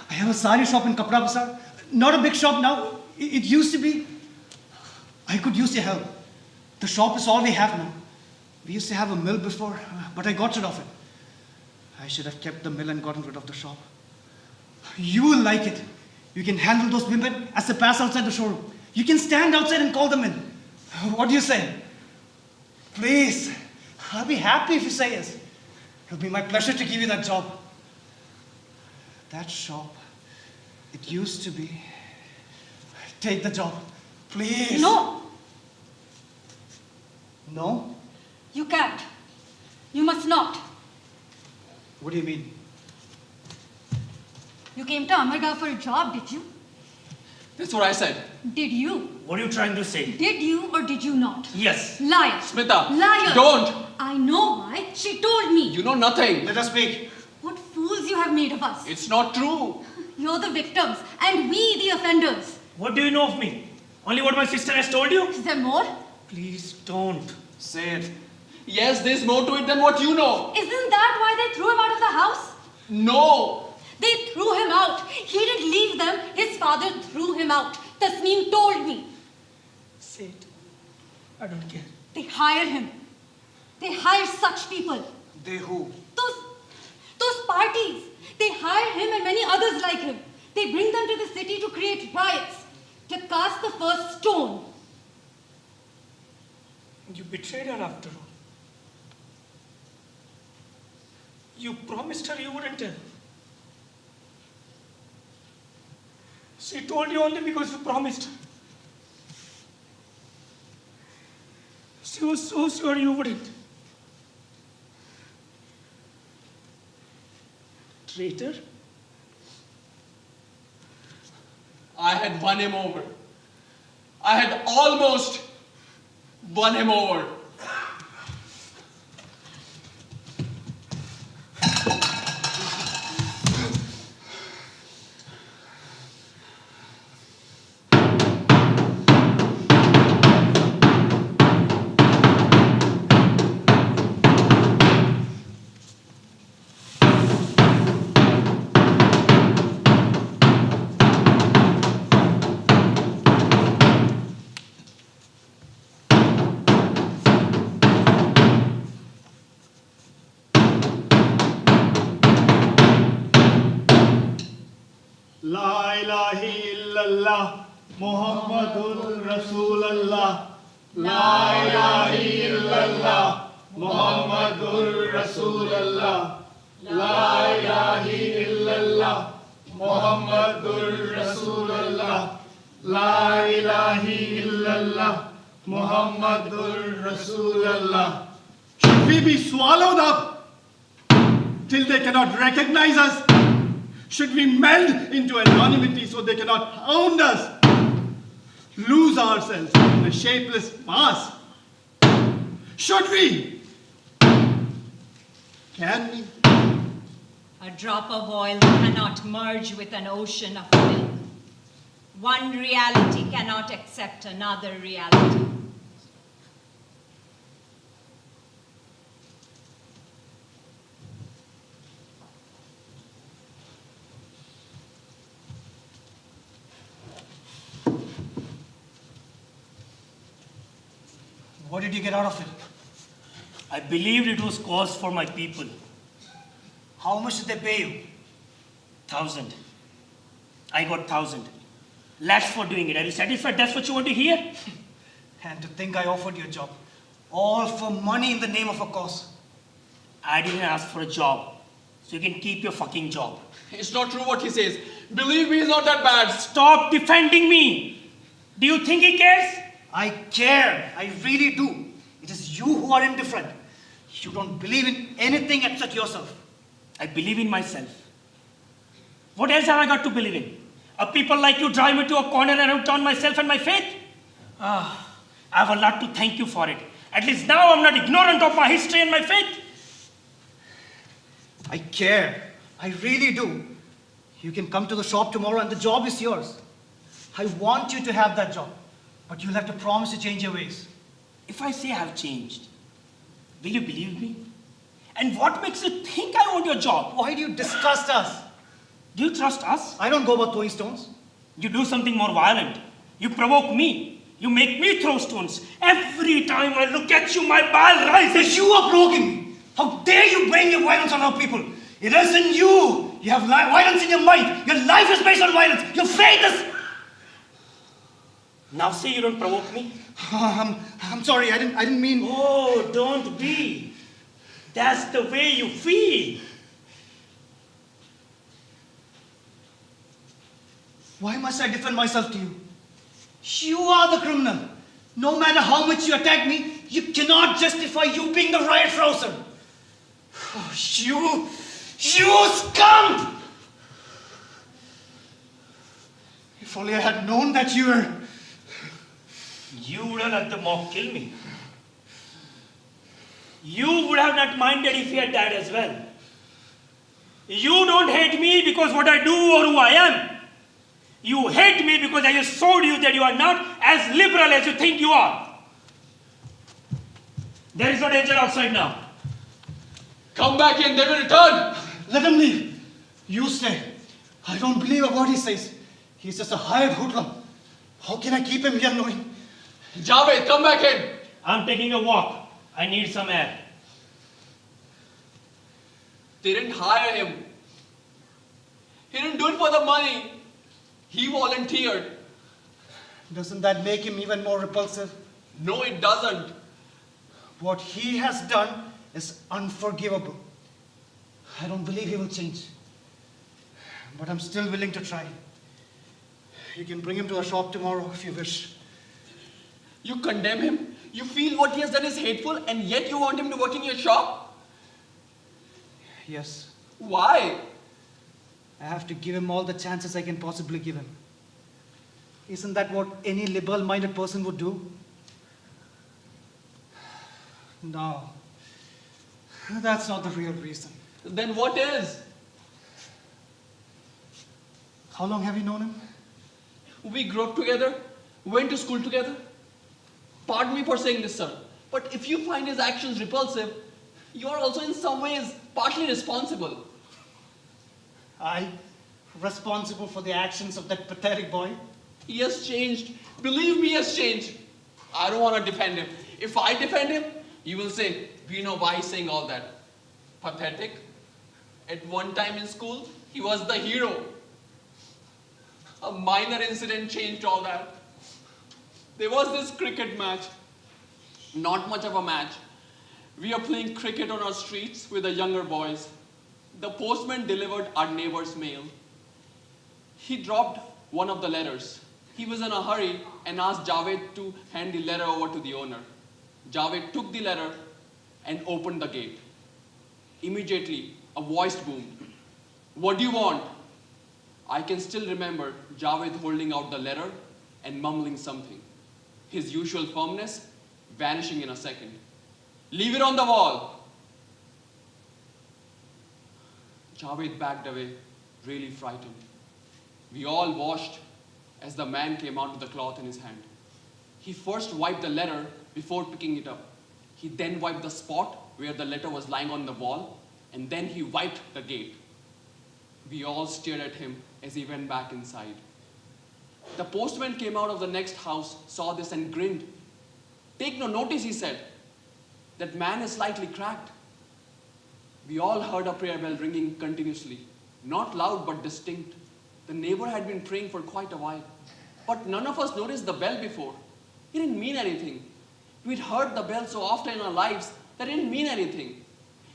[SPEAKER 7] I have a sari shop in Kapra Bazaar. Not a big shop now. It used to be. I could use your help. The shop is all we have now. We used to have a mill before, but I got rid of it. I should have kept the mill and gotten rid of the shop. You will like it. You can handle those women as they pass outside the showroom. You can stand outside and call them in. What do you say? Please, I'll be happy if you say yes. It'll be my pleasure to give you that job. That shop, it used to be. Take the job, please.
[SPEAKER 6] No,
[SPEAKER 7] No?
[SPEAKER 6] you can't. You must not.
[SPEAKER 7] What do you mean?
[SPEAKER 6] You came to Amargaon for a job, did you?
[SPEAKER 8] That's what I said.
[SPEAKER 6] Did you?
[SPEAKER 9] What are you trying to say?
[SPEAKER 6] Did you or did you not?
[SPEAKER 9] Yes.
[SPEAKER 6] Liar.
[SPEAKER 8] Smita,
[SPEAKER 6] Liar.
[SPEAKER 8] don't.
[SPEAKER 6] I know why. She told me.
[SPEAKER 8] You know nothing.
[SPEAKER 7] Let us speak.
[SPEAKER 6] What fools you have made of us.
[SPEAKER 8] It's not true.
[SPEAKER 6] You're the victims and we the offenders.
[SPEAKER 9] What do you know of me? Only what my sister has told you?
[SPEAKER 6] Is there more?
[SPEAKER 9] Please don't.
[SPEAKER 7] Say it.
[SPEAKER 8] Yes, there's more to it than what you know.
[SPEAKER 6] Isn't that why they threw him out of the house?
[SPEAKER 8] No.
[SPEAKER 6] They threw him out. He didn't leave them. His father threw him out. Tasneem told me.
[SPEAKER 9] Say it. I don't care.
[SPEAKER 6] They hire him. They hire such people.
[SPEAKER 7] They who?
[SPEAKER 6] Those parties. They hire him and many others like him. They bring them to the city to create riots, to cast the first stone.
[SPEAKER 9] You betrayed her after all. You promised her you wouldn't tell. She told you only because you promised her. She was so sure you wouldn't. Traitor?
[SPEAKER 8] I had won him over. I had almost won him over.
[SPEAKER 3] Muhammadur Rasulullah. La ilaha illallah. Muhammadur Rasulullah. La ilaha illallah. Muhammadur Rasulullah. La ilaha illallah. Muhammadur Rasulullah. Should we be swallowed up till they cannot recognize us? Should we meld into anonymity so they cannot hound us? Lose ourselves in a shapeless mass? Should we? Can we?
[SPEAKER 4] A drop of oil cannot merge with an ocean of milk. One reality cannot accept another reality.
[SPEAKER 7] What did you get out of it?
[SPEAKER 9] I believed it was cause for my people.
[SPEAKER 7] How much did they pay you?
[SPEAKER 9] 1,000. I got 1,000. Lakhs for doing it. Are you satisfied? That's what you want to hear?
[SPEAKER 7] And to think I offered you a job. All for money in the name of a cause.
[SPEAKER 9] I didn't ask for a job. So you can keep your fucking job.
[SPEAKER 8] It's not true what he says. Believe me, he's not that bad.
[SPEAKER 9] Stop defending me. Do you think he cares?
[SPEAKER 7] I care. I really do. It is you who are indifferent. You don't believe in anything except yourself.
[SPEAKER 9] I believe in myself. What else have I got to believe in? A people like you drive me to a corner and I turn myself and my faith? I have a lot to thank you for it. At least now I'm not ignorant of my history and my faith.
[SPEAKER 7] I care. I really do. You can come to the shop tomorrow and the job is yours. I want you to have that job. But you'll have to promise to change your ways.
[SPEAKER 9] If I say I have changed, will you believe me? And what makes you think I want your job?
[SPEAKER 7] Why do you disgust us?
[SPEAKER 9] Do you trust us?
[SPEAKER 7] I don't go about throwing stones.
[SPEAKER 9] You do something more violent. You provoke me. You make me throw stones. Every time I look at you, my bile rises.
[SPEAKER 7] You are provoking me. How dare you blame your violence on our people? It isn't you. You have violence in your mind. Your life is based on violence. Your faith is...
[SPEAKER 9] Now say you don't provoke me.
[SPEAKER 7] I'm sorry. I didn't mean...
[SPEAKER 9] Oh, don't be. That's the way you feel.
[SPEAKER 7] Why must I defend myself to you? You are the criminal. No matter how much you attack me, you cannot justify you being the riot rouser. Oh, you scum! If only I had known that you were...
[SPEAKER 9] You would have let the mob kill me. You would have not minded if he had died as well. You don't hate me because what I do or who I am. You hate me because I just showed you that you are not as liberal as you think you are. There is no danger outside now.
[SPEAKER 8] Come back in, they will return.
[SPEAKER 7] Let him leave. You stay. I don't believe a word he says. He's just a hired hoodlum. How can I keep him here knowing?
[SPEAKER 8] Javed, come back in.
[SPEAKER 9] I'm taking a walk. I need some air.
[SPEAKER 8] They didn't hire him. He didn't do it for the money. He volunteered.
[SPEAKER 7] Doesn't that make him even more repulsive?
[SPEAKER 8] No, it doesn't.
[SPEAKER 7] What he has done is unforgivable. I don't believe he will change. But I'm still willing to try. You can bring him to a shop tomorrow if you wish.
[SPEAKER 8] You condemn him? You feel what he has done is hateful and yet you want him to work in your shop?
[SPEAKER 7] Yes.
[SPEAKER 8] Why?
[SPEAKER 7] I have to give him all the chances I can possibly give him. Isn't that what any liberal-minded person would do? No. That's not the real reason.
[SPEAKER 8] Then what is?
[SPEAKER 7] How long have you known him?
[SPEAKER 8] We grew up together, went to school together. Pardon me for saying this, sir, but if you find his actions repulsive, you are also in some ways partially responsible.
[SPEAKER 7] I responsible for the actions of that pathetic boy?
[SPEAKER 8] He has changed. Believe me, he has changed. I don't want to defend him. If I defend him, you will say, we know why he's saying all that. Pathetic. At one time in school, he was the hero. A minor incident changed all that. There was this cricket match. Not much of a match. We are playing cricket on our streets with the younger boys. The postman delivered our neighbor's mail. He dropped one of the letters. He was in a hurry and asked Javed to hand the letter over to the owner. Javed took the letter and opened the gate. Immediately, a voice boomed. "What do you want?" I can still remember Javed holding out the letter and mumbling something. His usual firmness vanishing in a second. "Leave it on the wall." Javed backed away, really frightened. We all watched as the man came out with the cloth in his hand. He first wiped the letter before picking it up. He then wiped the spot where the letter was lying on the wall, and then he wiped the gate. We all stared at him as he went back inside. The postman came out of the next house, saw this and grinned. "Take no notice," he said. "That man is slightly cracked." We all heard a prayer bell ringing continuously, not loud but distinct. The neighbor had been praying for quite a while, but none of us noticed the bell before. It didn't mean anything. We'd heard the bell so often in our lives that it didn't mean anything.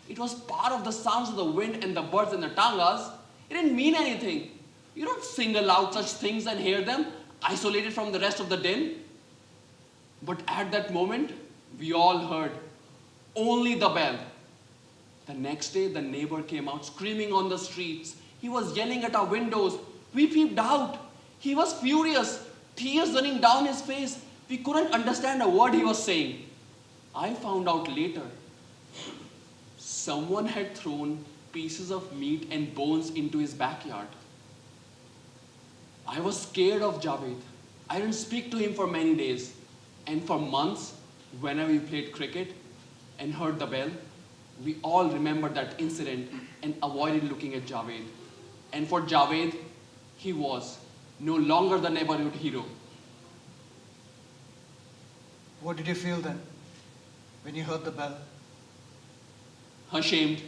[SPEAKER 8] It was part of the sounds of the wind and the birds and the tangas. It didn't mean anything. You don't single out such things and hear them, isolated from the rest of the din. But at that moment, we all heard only the bell. The next day, the neighbor came out screaming on the streets. He was yelling at our windows. We peeped out. He was furious, tears running down his face. We couldn't understand a word he was saying. I found out later, someone had thrown pieces of meat and bones into his backyard. I was scared of Javed. I didn't speak to him for many days. And for months, whenever we played cricket and heard the bell, we all remembered that incident and avoided looking at Javed. And for Javed, he was no longer the neighborhood hero.
[SPEAKER 7] What did you feel then, when you heard the bell?
[SPEAKER 8] Ashamed.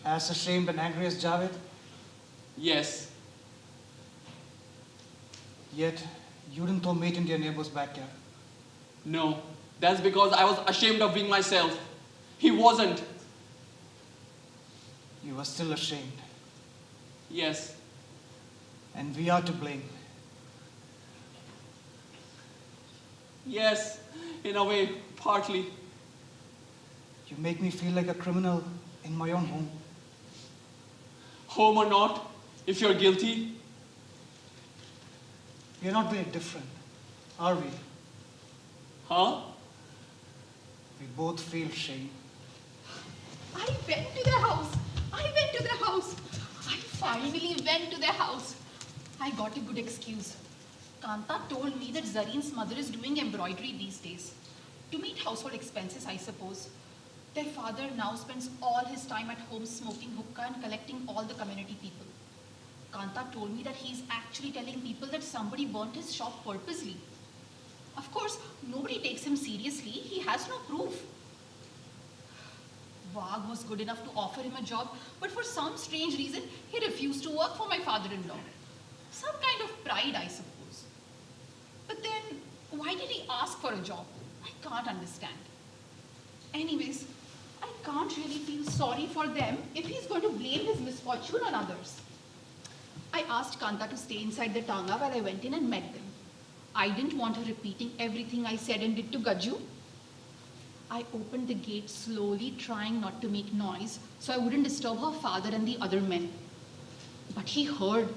[SPEAKER 7] As ashamed and angry as Javed?
[SPEAKER 8] Yes.
[SPEAKER 7] Yet, you didn't throw meat into your neighbor's backyard.
[SPEAKER 8] No, that's because I was ashamed of being myself. He wasn't.
[SPEAKER 7] You were still ashamed.
[SPEAKER 8] Yes.
[SPEAKER 7] And we are to blame.
[SPEAKER 8] Yes, in a way, partly.
[SPEAKER 7] You make me feel like a criminal in my own home.
[SPEAKER 8] Home or not, if you're guilty.
[SPEAKER 7] We are not very different, are we?
[SPEAKER 8] Huh?
[SPEAKER 7] We both feel shame.
[SPEAKER 2] I went to their house. I finally went to their house. I got a good excuse. Kanta told me that Zareen's mother is doing embroidery these days. To meet household expenses, I suppose. Their father now spends all his time at home smoking hookah and collecting all the community people. Kanta told me that he's actually telling people that somebody burnt his shop purposely. Of course, nobody takes him seriously. He has no proof. Wag was good enough to offer him a job, but for some strange reason, he refused to work for my father-in-law. Some kind of pride, I suppose. But then, why did he ask for a job? I can't understand. Anyways, I can't really feel sorry for them if he's going to blame his misfortune on others. I asked Kanta to stay inside the tanga while I went in and met them. I didn't want her repeating everything I said and did to Gaju. I opened the gate slowly, trying not to make noise, so I wouldn't disturb her father and the other men. But he heard,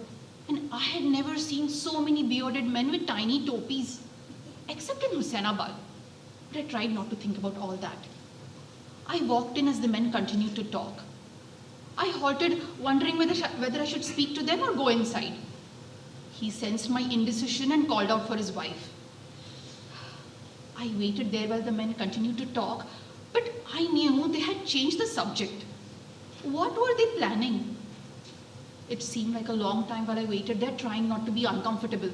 [SPEAKER 2] and I had never seen so many bearded men with tiny topis, except in Hussainabad. But I tried not to think about all that. I walked in as the men continued to talk. I halted, wondering whether I should speak to them or go inside. He sensed my indecision and called out for his wife. I waited there while the men continued to talk, but I knew they had changed the subject. What were they planning? It seemed like a long time while I waited there, trying not to be uncomfortable.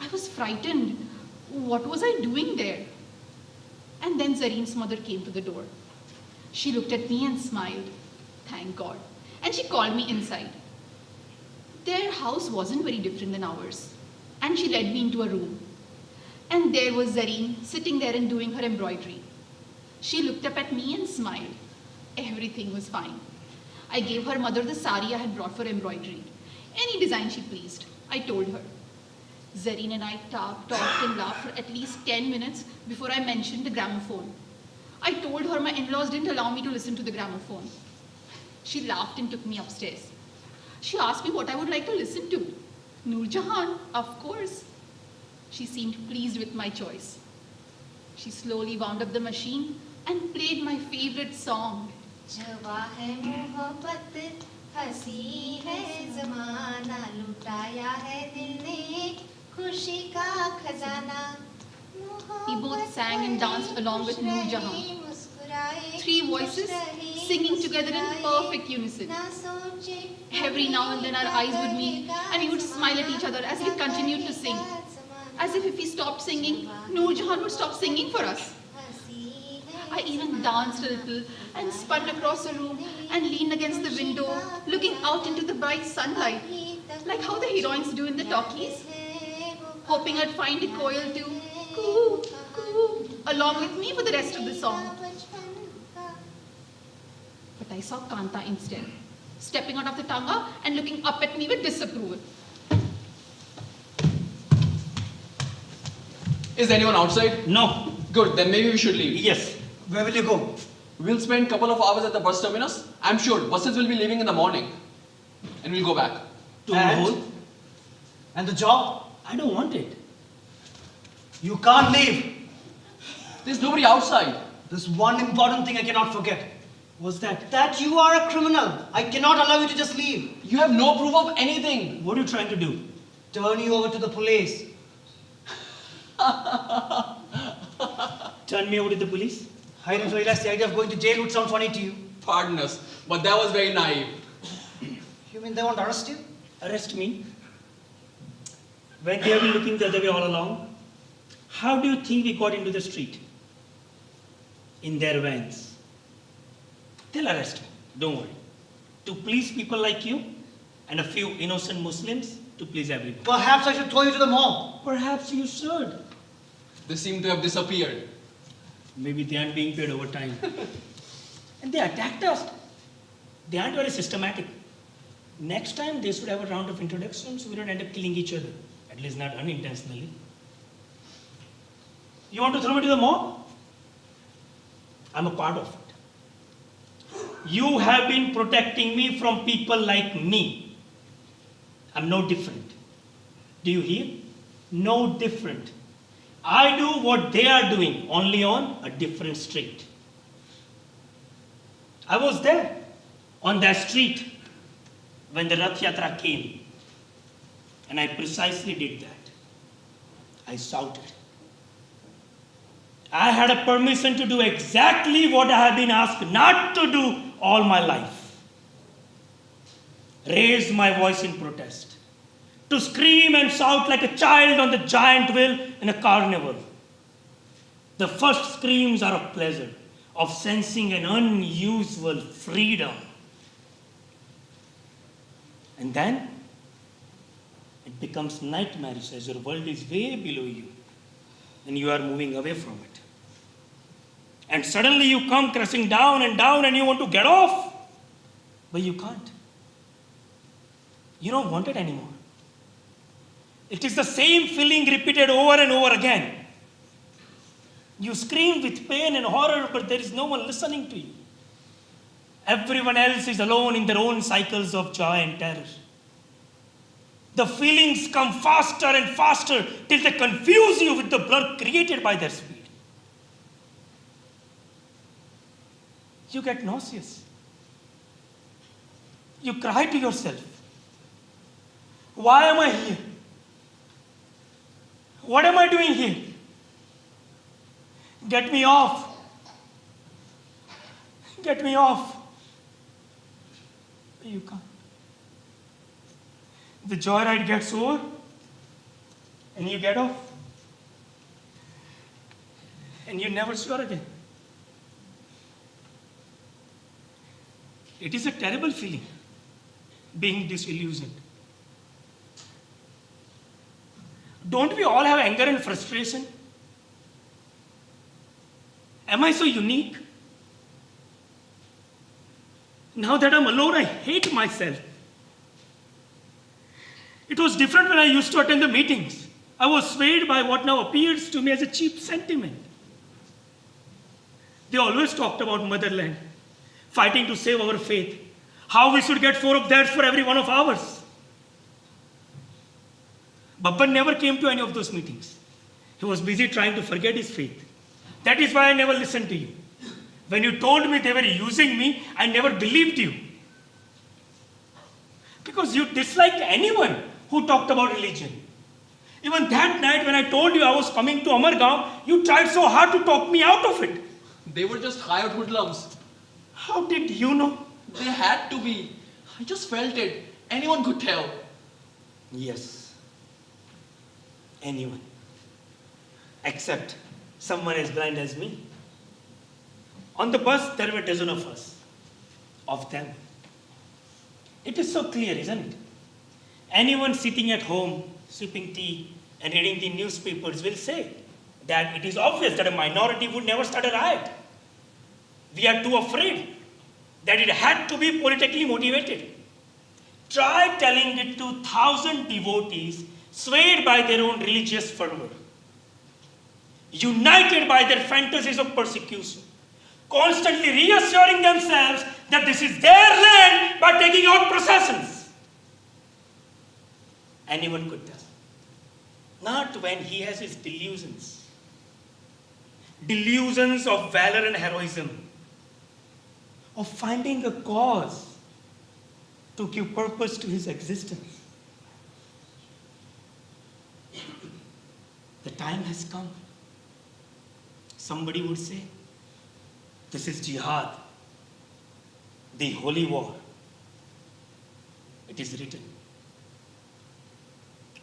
[SPEAKER 2] I was frightened. What was I doing there? And then Zareen's mother came to the door. She looked at me and smiled. Thank God. And she called me inside. Their house wasn't very different than ours. And she led me into a room. And there was Zareen sitting there and doing her embroidery. She looked up at me and smiled. Everything was fine. I gave her mother the sari I had brought for embroidery. Any design she pleased, I told her. Zareen and I talked and laughed for at least 10 minutes before I mentioned the gramophone. I told her my in-laws didn't allow me to listen to the gramophone. She laughed and took me upstairs. She asked me what I would like to listen to. Noor Jahan, of course. She seemed pleased with my choice. She slowly wound up the machine and played my favorite song.
[SPEAKER 1] जवा है मोहब्बत हंसी है ज़माना लुटाया है दिल ने खुशी का खजाना
[SPEAKER 2] We both sang and danced along with Noor Jahan. 3 voices singing together in perfect unison. Every now and then our eyes would meet and we would smile at each other as we continued to sing. As if we stopped singing, Noor Jahan would stop singing for us. I even danced a little and spun across the room and leaned against the window, looking out into the bright sunlight, like how the heroines do in the talkies, hoping I'd find a koel to coo, coo, along with me for the rest of the song. But I saw Kanta instead, stepping out of the tanga and looking up at me with disapproval.
[SPEAKER 8] Is anyone outside?
[SPEAKER 9] No.
[SPEAKER 8] Good, then maybe we should leave.
[SPEAKER 9] Yes.
[SPEAKER 7] Where will you go?
[SPEAKER 8] We'll spend a couple of hours at the bus terminus. I'm sure buses will be leaving in the morning. And we'll go back.
[SPEAKER 9] To
[SPEAKER 7] And?
[SPEAKER 9] Lahore?
[SPEAKER 7] And the job?
[SPEAKER 9] I don't want it.
[SPEAKER 7] You can't leave.
[SPEAKER 8] There's nobody outside.
[SPEAKER 7] There's one important thing I cannot forget.
[SPEAKER 9] What's that?
[SPEAKER 7] That you are a criminal. I cannot allow you to just leave.
[SPEAKER 8] You have no proof of anything.
[SPEAKER 9] What are you trying to do?
[SPEAKER 7] Turn you over to the police.
[SPEAKER 9] Turn me over to the police?
[SPEAKER 7] I didn't realize the idea of going to jail would sound funny to you.
[SPEAKER 8] Pardon us, but that was very naive.
[SPEAKER 7] You mean they won't arrest you?
[SPEAKER 9] Arrest me? When they have been looking the other way all along? How do you think we got into the street? In their vans. They'll arrest me, don't worry. To please people like you and a few innocent Muslims to please everyone.
[SPEAKER 7] Perhaps I should throw you to the mob.
[SPEAKER 9] Perhaps you should.
[SPEAKER 8] They seem to have disappeared.
[SPEAKER 9] Maybe they aren't being paid overtime. And they attacked us. They aren't very systematic. Next time they should have a round of introductions, we don't end up killing each other. At least not unintentionally. You want to throw me to the mob? I'm a part of it. You have been protecting me from people like me. I'm no different. Do you hear? No different. I do what they are doing, only on a different street. I was there, on that street, when the Rath Yatra came. And I precisely did that. I shouted. I had a permission to do exactly what I have been asked not to do all my life. Raise my voice in protest. To scream and shout like a child on the giant wheel in a carnival. The first screams are of pleasure, of sensing an unusual freedom. And then it becomes nightmarish as your world is way below you and you are moving away from it. And suddenly you come crashing down and you want to get off, but you can't. You don't want it anymore. It is the same feeling repeated over and over again. You scream with pain and horror, but there is no one listening to you. Everyone else is alone in their own cycles of joy and terror. The feelings come faster and faster till they confuse you with the blur created by their speed. You get nauseous. You cry to yourself, why am I here? What am I doing here? Get me off. Get me off. You can't. The joyride gets over and you get off. And you're never sure again. It is a terrible feeling, being disillusioned. Don't we all have anger and frustration? Am I so unique? Now that I'm alone, I hate myself. It was different when I used to attend the meetings. I was swayed by what now appears to me as a cheap sentiment. They always talked about motherland, fighting to save our faith, how we should get 4 of theirs for every one of ours. Babban never came to any of those meetings. He was busy trying to forget his faith. That is why I never listened to you. When you told me they were using me, I never believed you. Because you disliked anyone who talked about religion. Even that night when I told you I was coming to Amargaon, you tried so hard to talk me out of it.
[SPEAKER 8] They were just hired hoodlums.
[SPEAKER 9] How did you know?
[SPEAKER 8] They had to be. I just felt it. Anyone could tell.
[SPEAKER 9] Yes. Anyone. Except someone as blind as me. On the bus, there were a dozen of us. Of them. It is so clear, isn't it? Anyone sitting at home, sipping tea, and reading the newspapers will say that it is obvious that a minority would never start a riot. We are too afraid that it had to be politically motivated. Try telling it to 1,000 devotees swayed by their own religious fervor, united by their fantasies of persecution, constantly reassuring themselves that this is their land by taking out processions. Anyone could tell. Not when he has his delusions. Delusions of valor and heroism. Of finding a cause to give purpose to his existence. The time has come. Somebody would say, this is jihad, the holy war. It is written.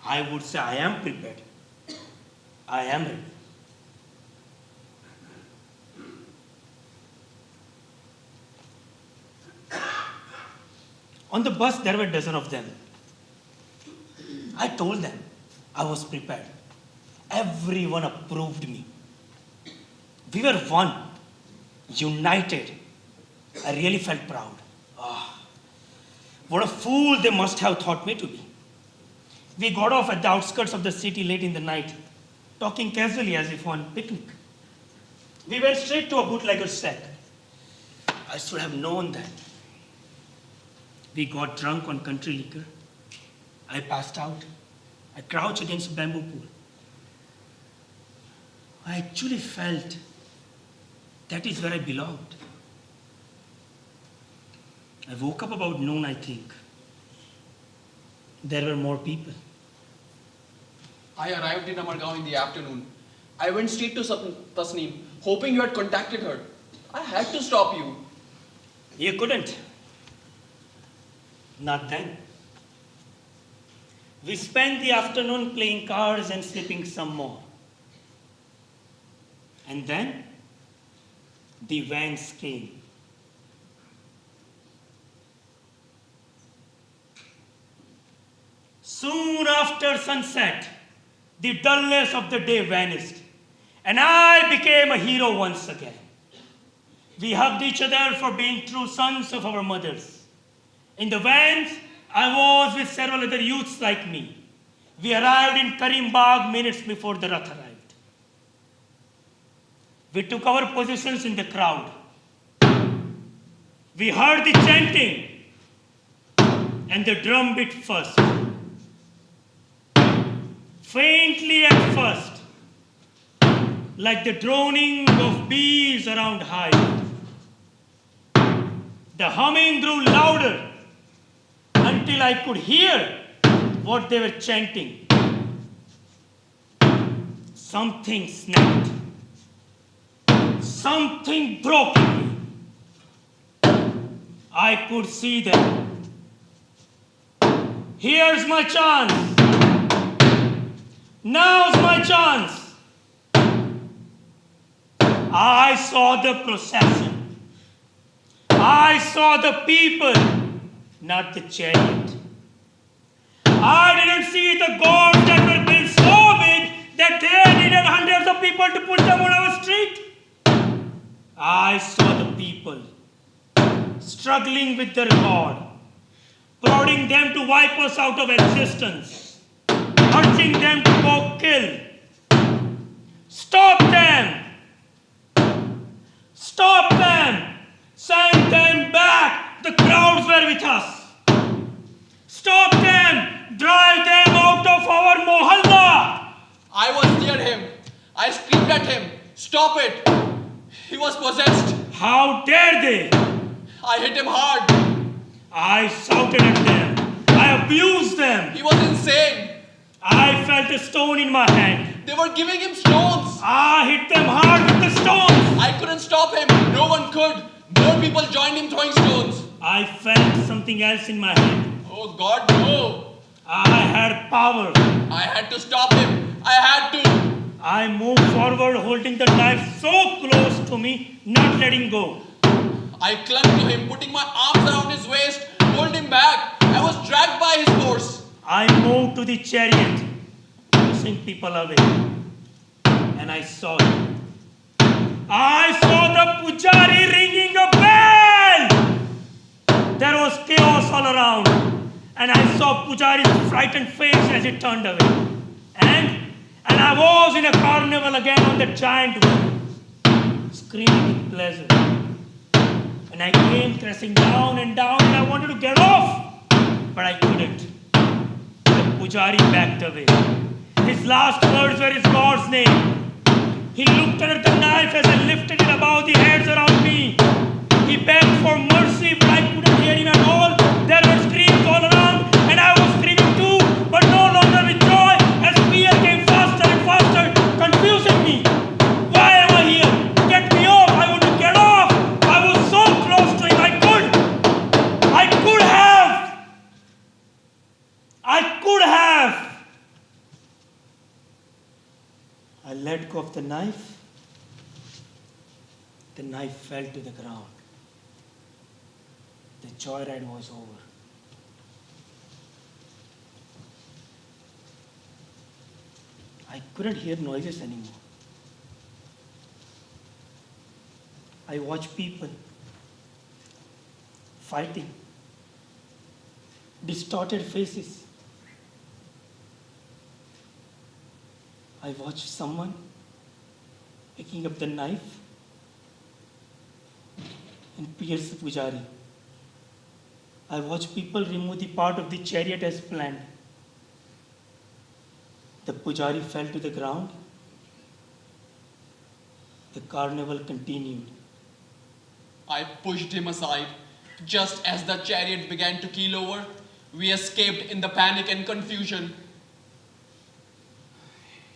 [SPEAKER 9] I would say, I am prepared. I am ready. On the bus, there were a dozen of them. I told them I was prepared. Everyone approved me. We were one, united. I really felt proud. Ah, what a fool they must have thought me to be. We got off at the outskirts of the city late in the night, talking casually as if on picnic. We went straight to a bootlegger's shack. I should have known that. We got drunk on country liquor. I passed out. I crouched against a bamboo pool. I actually felt that is where I belonged. I woke up about noon, I think. There were more people.
[SPEAKER 8] I arrived in Amargaon in the afternoon. I went straight to Tasneem, hoping you had contacted her. I had to stop you.
[SPEAKER 9] You couldn't. Not then. We spent the afternoon playing cards and sleeping some more. And then, the vans came. Soon after sunset, the dullness of the day vanished, and I became a hero once again. We hugged each other for being true sons of our mothers. In the vans, I was with several other youths like me. We arrived in Karimbagh minutes before the Rath arrived. We took our positions in the crowd. We heard the chanting and the drum beat first. Faintly at first, like the droning of bees around hive. The humming grew louder until I could hear what they were chanting. Something snapped. Something broke in me. I could see them. Here's my chance. Now's my chance. I saw the procession. I saw the people, not the chariot. I didn't see the gods that were built so struggling with their God, prodding them to wipe us out of existence, urging them to go kill. Stop them! Stop them! Send them back! The crowds were with us. Stop them! Drive them out of our mohalla!
[SPEAKER 8] I was near him. I screamed at him. Stop it! He was possessed.
[SPEAKER 9] How dare they?
[SPEAKER 8] I hit him hard.
[SPEAKER 9] I shouted at them. I abused them.
[SPEAKER 8] He was insane.
[SPEAKER 9] I felt a stone in my hand.
[SPEAKER 8] They were giving him stones.
[SPEAKER 9] I hit them hard with the stones.
[SPEAKER 8] I couldn't stop him. No one could. More people joined him throwing stones.
[SPEAKER 9] I felt something else in my hand.
[SPEAKER 8] Oh God, no.
[SPEAKER 9] I had power.
[SPEAKER 8] I had to stop him. I had to.
[SPEAKER 9] I moved forward holding the knife so close to me, not letting go.
[SPEAKER 8] I clung to him, putting my arms around his waist, pulled him back. I was dragged by his force.
[SPEAKER 9] I moved to the chariot, pushing people away. And I saw it. I saw the pujari ringing a bell! There was chaos all around. And I saw Pujari's frightened face as he turned away. And I was in a carnival again on the giant wheel, screaming with pleasure. And I came crashing down, and I wanted to get off, but I couldn't. The Pujari backed away. His last words were his God's name. He looked at the knife as I lifted it above the heads around me. He begged for mercy, but I couldn't hear him at all. There were screams all around, and I was screaming too, but no longer with joy, as fear came faster and faster, confusing me. Why am I here? Get me off! I want to get off! I was so close to him, I could have! I let go of the knife. The knife fell to the ground. The joyride was over. I couldn't hear noises anymore. I watched people fighting, distorted faces. I watched someone picking up the knife and pierce the Pujari. I watched people remove the part of the chariot as planned. The Pujari fell to the ground. The carnival continued.
[SPEAKER 8] I pushed him aside. Just as the chariot began to keel over, we escaped in the panic and confusion.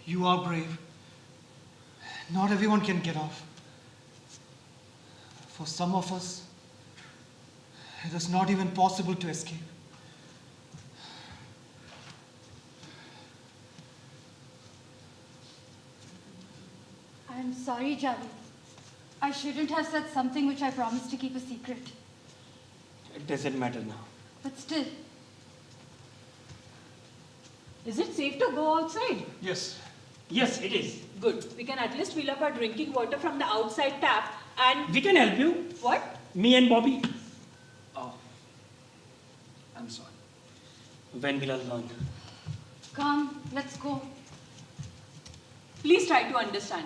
[SPEAKER 3] You are brave. Not everyone can get off. For some of us, it is not even possible to escape.
[SPEAKER 6] I'm sorry, Javed. I shouldn't have said something which I promised to keep a secret.
[SPEAKER 9] It doesn't matter now.
[SPEAKER 6] But still,
[SPEAKER 4] Is it safe to go outside?
[SPEAKER 3] Yes.
[SPEAKER 9] Yes, it is.
[SPEAKER 4] Good. We can at least fill up our drinking water from the outside tap and...
[SPEAKER 9] We can help you.
[SPEAKER 4] What?
[SPEAKER 9] Me and Bobby.
[SPEAKER 7] Oh, I'm sorry.
[SPEAKER 9] When will I learn?
[SPEAKER 6] come, let's go.
[SPEAKER 4] Please try to understand.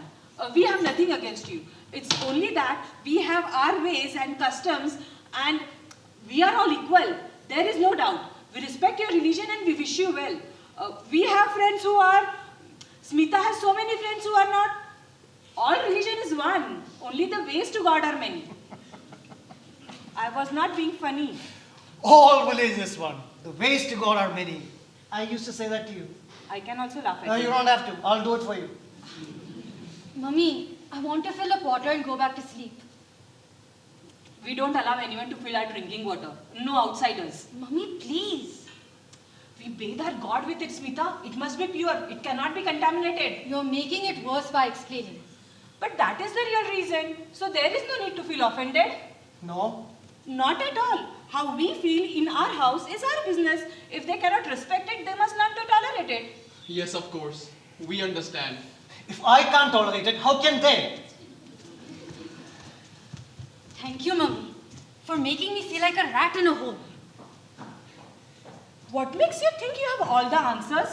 [SPEAKER 4] We have nothing against you. It's only that we have our ways and customs and we are all equal. There is no doubt. We respect your religion and we wish you well. We have friends who are... Smita has so many friends who are not. All religion is one. Only the ways to God are many. I was not being funny.
[SPEAKER 7] All village is one. The ways to God are many. I used to say that to you.
[SPEAKER 4] I can also laugh at
[SPEAKER 7] No, you don't have to. I'll do it for you.
[SPEAKER 6] Mummy, I want to fill up water and go back to sleep.
[SPEAKER 4] We don't allow anyone to fill our drinking water. No outsiders.
[SPEAKER 6] Mummy, please.
[SPEAKER 4] We bathe our God with it, Smita. It must be pure. It cannot be contaminated.
[SPEAKER 6] You're making it worse by explaining.
[SPEAKER 4] But that is the real reason. So there is no need to feel offended.
[SPEAKER 7] No?
[SPEAKER 4] Not at all. How we feel in our house is our business. If they cannot respect it, they must learn to tolerate it.
[SPEAKER 8] Yes, of course. We understand.
[SPEAKER 7] If I can't tolerate it, how can they?
[SPEAKER 6] Thank you, Mummy. for making me feel like a rat in a hole.
[SPEAKER 4] What makes you think you have all the answers?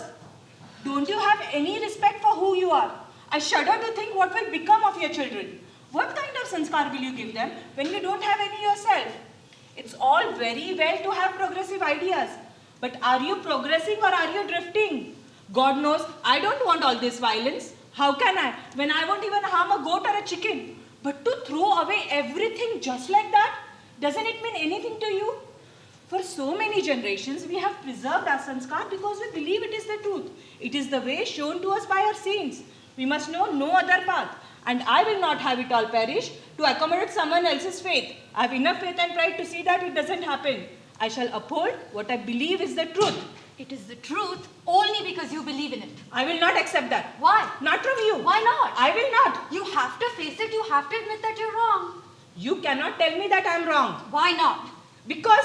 [SPEAKER 4] Don't you have any respect for who you are? I shudder to think what will become of your children. What kind of sanskar will you give them when you don't have any yourself? It's all very well to have progressive ideas, but are you progressing or are you drifting? God knows I don't want all this violence. How can I, when I won't even harm a goat or a chicken? But to throw away everything just like that, doesn't it mean anything to you? For so many generations, we have preserved our sanskar because we believe it is the truth. It is the way shown to us by our saints. We must know no other path. And I will not have it all perish to accommodate someone else's faith. I have enough faith and pride to see that it doesn't happen. I shall uphold what I believe is the truth.
[SPEAKER 6] It is the truth only because you believe in it.
[SPEAKER 4] I will not accept that.
[SPEAKER 6] Why?
[SPEAKER 4] Not from you.
[SPEAKER 6] Why not?
[SPEAKER 4] I will not.
[SPEAKER 6] You have to face it. You have to admit that you're wrong.
[SPEAKER 4] You cannot tell me that I am wrong.
[SPEAKER 6] Why not?
[SPEAKER 4] Because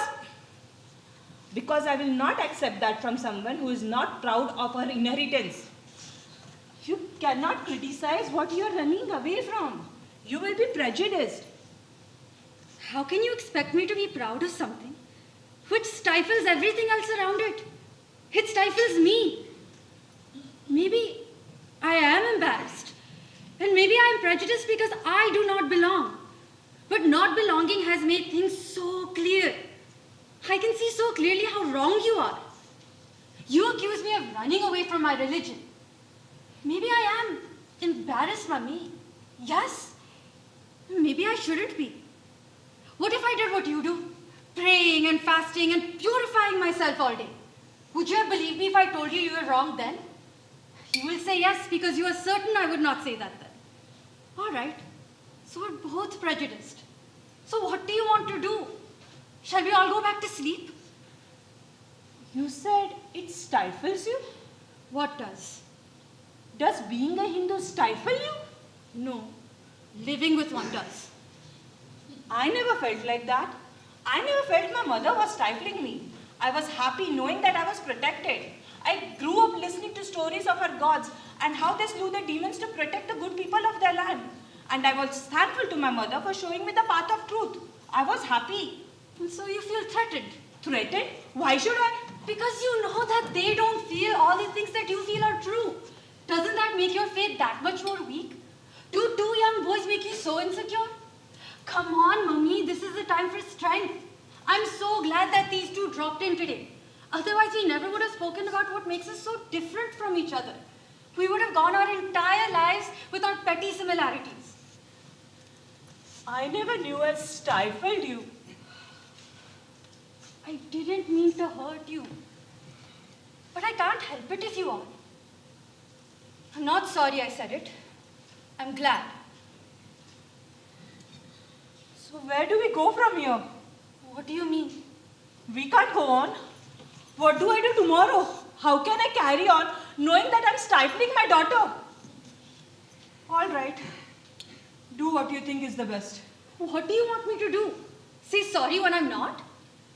[SPEAKER 4] I will not accept that from someone who is not proud of her inheritance. You cannot criticize what you are running away from. You will be prejudiced.
[SPEAKER 6] How can you expect me to be proud of something which stifles everything else around it? It stifles me. Maybe I am embarrassed. And maybe I am prejudiced because I do not belong. But not belonging has made things so clear. I can see so clearly how wrong you are. You accuse me of running away from my religion. Maybe I am embarrassed, Mummy. Yes. Maybe I shouldn't be. What if I did what you do? Praying and fasting and purifying myself all day. Would you have believed me if I told you you were wrong then? You will say yes because you are certain I would not say that then. All right. So we're both prejudiced. So what do you want to do? Shall we all go back to sleep?
[SPEAKER 4] You said it stifles you?
[SPEAKER 6] What does?
[SPEAKER 4] Does being a Hindu stifle you?
[SPEAKER 6] No. Living with one does.
[SPEAKER 4] I never felt like that. I never felt my mother was stifling me. I was happy knowing that I was protected. I grew up listening to stories of our gods and how they slew the demons to protect the good people of their land. And I was thankful to my mother for showing me the path of truth. I was happy.
[SPEAKER 6] And so you feel threatened.
[SPEAKER 4] Threatened? Why should I?
[SPEAKER 6] Because you know that they don't feel all the things that you feel are true. Doesn't that make your faith that much more weak? Do two young boys make you so insecure? Come on, Mummy, this is the time for strength. I'm so glad that these two dropped in today. Otherwise, we never would have spoken about what makes us so different from each other. We would have gone our entire lives with our petty similarities.
[SPEAKER 4] I never knew I stifled you.
[SPEAKER 6] I didn't mean to hurt you. But I can't help it if you are. I'm not sorry I said it. I'm glad.
[SPEAKER 4] So where do we go from here?
[SPEAKER 6] What do you mean?
[SPEAKER 4] We can't go on. What do I do tomorrow? How can I carry on knowing that I'm stifling my daughter? All right. Do what you think is the best.
[SPEAKER 6] What do you want me to do? Say sorry when I'm not?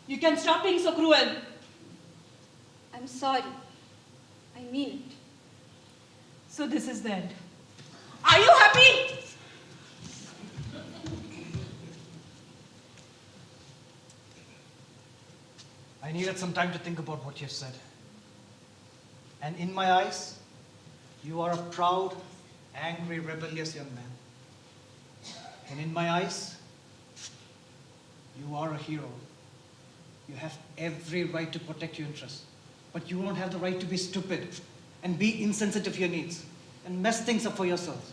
[SPEAKER 4] You can stop being so cruel.
[SPEAKER 6] I'm sorry. I mean it.
[SPEAKER 4] So this is the end. Are you happy?
[SPEAKER 7] I needed some time to think about what you've said. And in my eyes, you are a proud, angry, rebellious young man. And in my eyes, you are a hero. You have every right to protect your interests. But you don't have the right to be stupid and be insensitive to your needs and mess things up for yourself.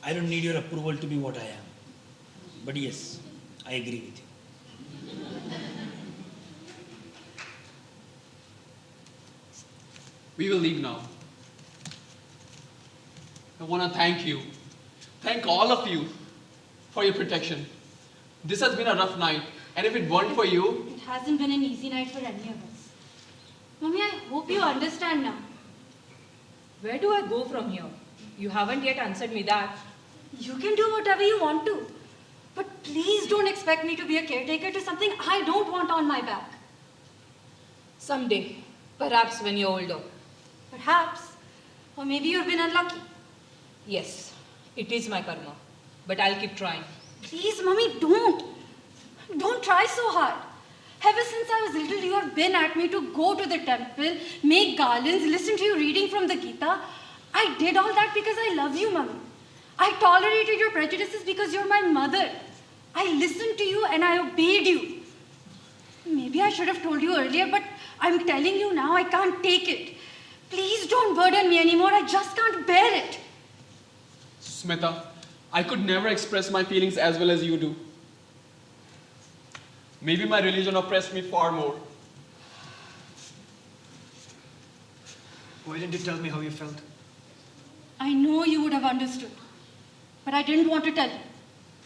[SPEAKER 9] I don't need your approval to be what I am. But yes, I agree with you.
[SPEAKER 8] We will leave now. I want to thank you. Thank all of you for your protection. This has been a rough night, and if it weren't for you,
[SPEAKER 6] It hasn't been an easy night for any of us. Mommy, I hope you understand now.
[SPEAKER 4] Where do I go from here? You haven't yet answered me that.
[SPEAKER 6] You can do whatever you want to. But please don't expect me to be a caretaker to something I don't want on my back.
[SPEAKER 4] Someday, perhaps when you're older.
[SPEAKER 6] Perhaps. Or maybe you've been unlucky.
[SPEAKER 4] Yes, it is my karma. But I'll keep trying.
[SPEAKER 6] Please, Mummy, don't. Don't try so hard. Ever since I was little, you have been at me to go to the temple, make garlands, listen to you reading from the Gita. I did all that because I love you, Mummy. I tolerated your prejudices because you're my mother. I listened to you and I obeyed you. Maybe I should have told you earlier, but I'm telling you now, I can't take it. Please don't burden me anymore. I just can't bear it.
[SPEAKER 8] Smita, I could never express my feelings as well as you do. Maybe my religion oppressed me far more.
[SPEAKER 7] Why didn't you tell me how you felt?
[SPEAKER 6] I know you would have understood, but I didn't want to tell you.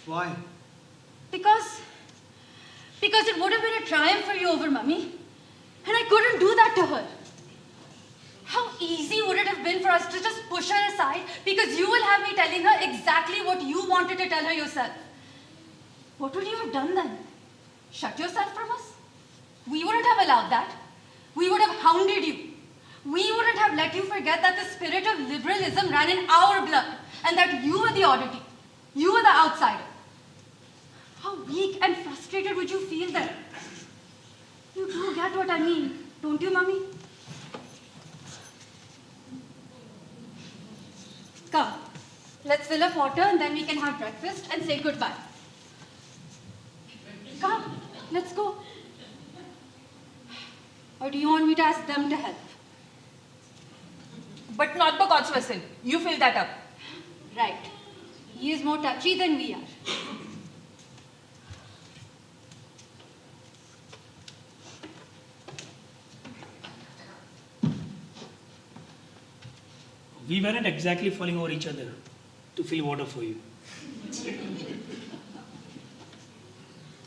[SPEAKER 7] Why?
[SPEAKER 6] Because it would have been a triumph for you over Mummy, and I couldn't do that to her. How easy would it have been for us to just push her aside because you will have me telling her exactly what you wanted to tell her yourself? What would you have done then? Shut yourself from us? We wouldn't have allowed that. We would have hounded you. We wouldn't have let you forget that the spirit of liberalism ran in our blood and that you were the oddity. You were the outsider. How weak and frustrated would you feel then? You do get what I mean, don't you, Mummy? Come, let's fill up water and then we can have breakfast and say goodbye. Come, let's go. Or do you want me to ask them to help?
[SPEAKER 4] But not the God's vessel. You fill that up.
[SPEAKER 6] Right. He is more touchy than we are.
[SPEAKER 9] We weren't exactly falling over each other to fill water for you.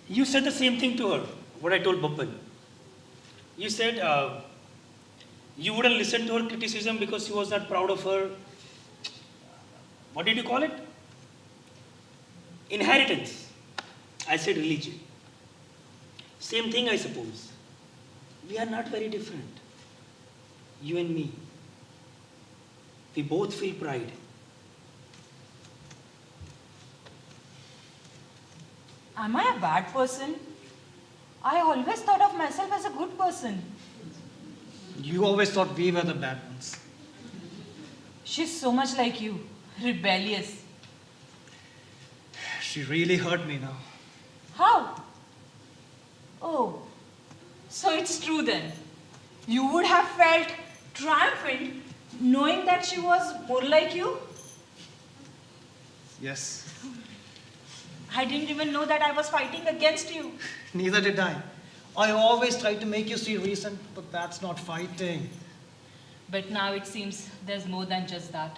[SPEAKER 9] You said the same thing to her, what I told Babban. You said you wouldn't listen to her criticism because she was not proud of her. What did you call it? Inheritance. I said religion. Same thing, I suppose. We are not very different. You and me. We both feel pride.
[SPEAKER 4] Am I a bad person? I always thought of myself as a good person.
[SPEAKER 7] You always thought we were the bad ones.
[SPEAKER 4] She's so much like you, rebellious.
[SPEAKER 7] She really hurt me now.
[SPEAKER 4] How? Oh, so it's true then. You would have felt triumphant knowing that she was more like you?
[SPEAKER 7] Yes.
[SPEAKER 4] I didn't even know that I was fighting against you.
[SPEAKER 7] Neither did I. I always tried to make you see reason, but that's not fighting.
[SPEAKER 4] But now it seems there's more than just that.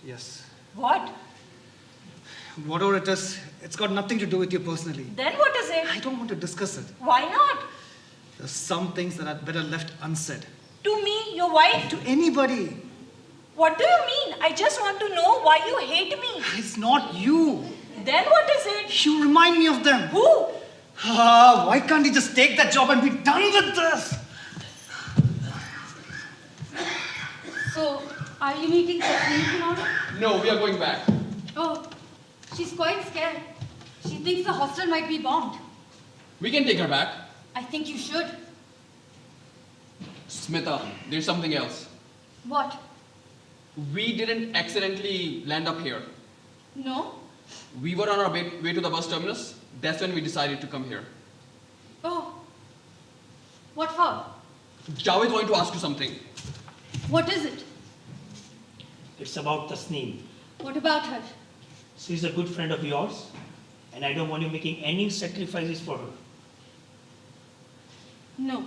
[SPEAKER 7] Yes.
[SPEAKER 4] What?
[SPEAKER 7] Whatever it is, it's got nothing to do with you personally.
[SPEAKER 4] Then what is it?
[SPEAKER 7] I don't want to discuss it.
[SPEAKER 4] Why not?
[SPEAKER 7] There's some things that are better left unsaid.
[SPEAKER 4] To me, your wife?
[SPEAKER 7] To anybody.
[SPEAKER 4] What do you mean? I just want to know why you hate me.
[SPEAKER 7] It's not you.
[SPEAKER 4] Then what is it?
[SPEAKER 7] You remind me of them.
[SPEAKER 4] Who?
[SPEAKER 7] Why can't you just take that job and be done with this?
[SPEAKER 6] So, are you meeting Tasneem tomorrow?
[SPEAKER 8] No, we are going back.
[SPEAKER 6] Oh, she's quite scared. She thinks the hostel might be bombed.
[SPEAKER 8] We can take her back.
[SPEAKER 6] I think you should.
[SPEAKER 8] Smita, there's something else.
[SPEAKER 6] What?
[SPEAKER 8] We didn't accidentally land up here.
[SPEAKER 6] No?
[SPEAKER 8] We were on our way to the bus terminus. That's when we decided to come here.
[SPEAKER 6] Oh. What for?
[SPEAKER 8] Javed wanted to ask you something.
[SPEAKER 6] What is it?
[SPEAKER 9] It's about Tasneem.
[SPEAKER 6] What about her?
[SPEAKER 9] She's a good friend of yours, and I don't want you making any sacrifices for her.
[SPEAKER 6] No.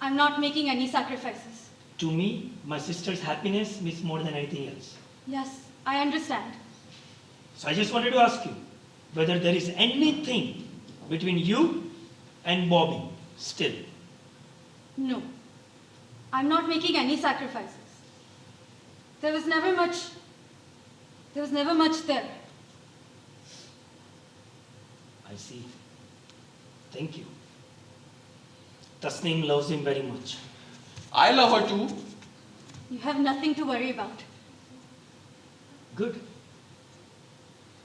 [SPEAKER 6] I'm not making any sacrifices.
[SPEAKER 9] To me, my sister's happiness means more than anything else.
[SPEAKER 6] Yes, I understand.
[SPEAKER 9] So I just wanted to ask you whether there is anything between you and Bobby still.
[SPEAKER 6] No. I'm not making any sacrifices. There was never much there.
[SPEAKER 9] I see. Thank you. Tasneem loves him very much.
[SPEAKER 8] I love her too.
[SPEAKER 6] You have nothing to worry about.
[SPEAKER 9] Good.